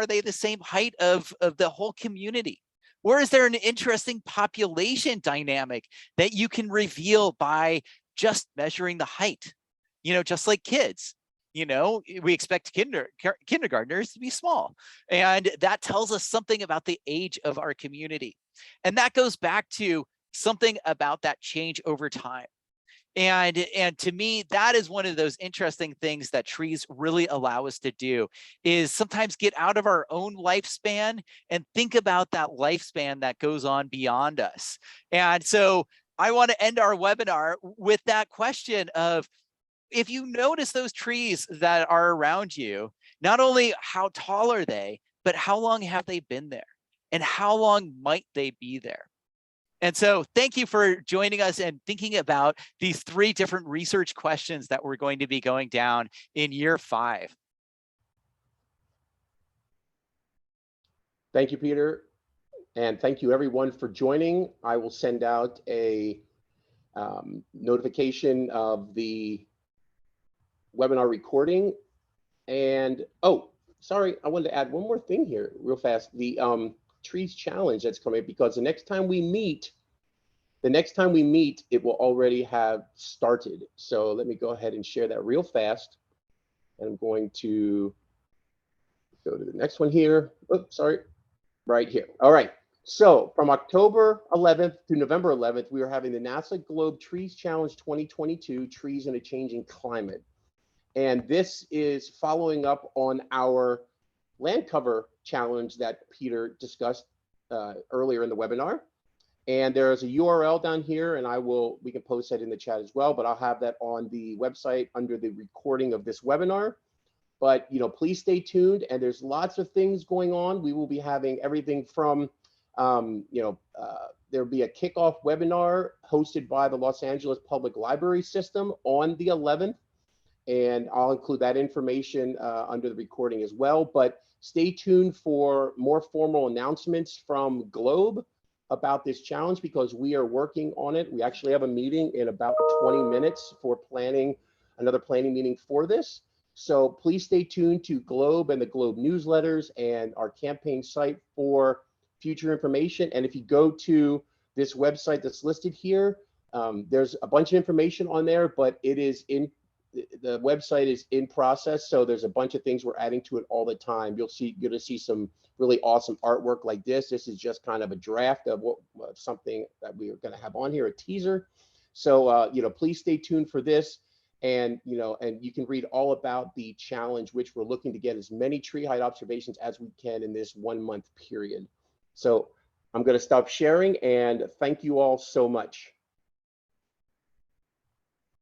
they the same height of the whole community? Or is there an interesting population dynamic that you can reveal by just measuring the height? You know, just like kids, you know, we expect kindergartners to be small, and that tells us something about the age of our community. And that goes back to something about that change over time. And to me, that is one of those interesting things that trees really allow us to do, is sometimes get out of our own lifespan and think about that lifespan that goes on beyond us. And so I want to end our webinar with that question of, if you notice those trees that are around you, not only how tall are they, but how long have they been there? And how long might they be there? And so thank you for joining us and thinking about these 3 different research questions that we're going to be going down in year 5. Thank you, Peter. And thank you everyone for joining. I will send out a notification of the webinar recording. And, oh, sorry, I wanted to add one more thing here real fast. The trees challenge that's coming, because the next time we meet, it will already have started. So let me go ahead and share that real fast. And I'm going to go to the next one here. Oops, sorry, right here. All right. So from October 11th to November 11th, we are having the NASA Globe Trees Challenge 2022, Trees in a Changing Climate. And this is following up on our land cover challenge that Peter discussed earlier in the webinar. And there's a URL down here, and we can post that in the chat as well, but I'll have that on the website under the recording of this webinar. But, you know, please stay tuned, and there's lots of things going on. We will be having everything from, there'll be a kickoff webinar hosted by the Los Angeles Public Library System on the 11th. And I'll include that information under the recording as well. But stay tuned for more formal announcements from Globe about this challenge, because we are working on it. We actually have a meeting in about 20 minutes for planning, another planning meeting for this. So please stay tuned to Globe and the Globe newsletters and our campaign site for future information. And if you go to this website that's listed here, there's a bunch of information on there, but the website is in process, so there's a bunch of things we're adding to it all the time. You're going to see some really awesome artwork like this. This is just kind of a draft of something that we are going to have on here, a teaser. So please stay tuned for this, and you can read all about the challenge, which we're looking to get as many tree height observations as we can in this 1-month period. So I'm going to stop sharing, and thank you all so much.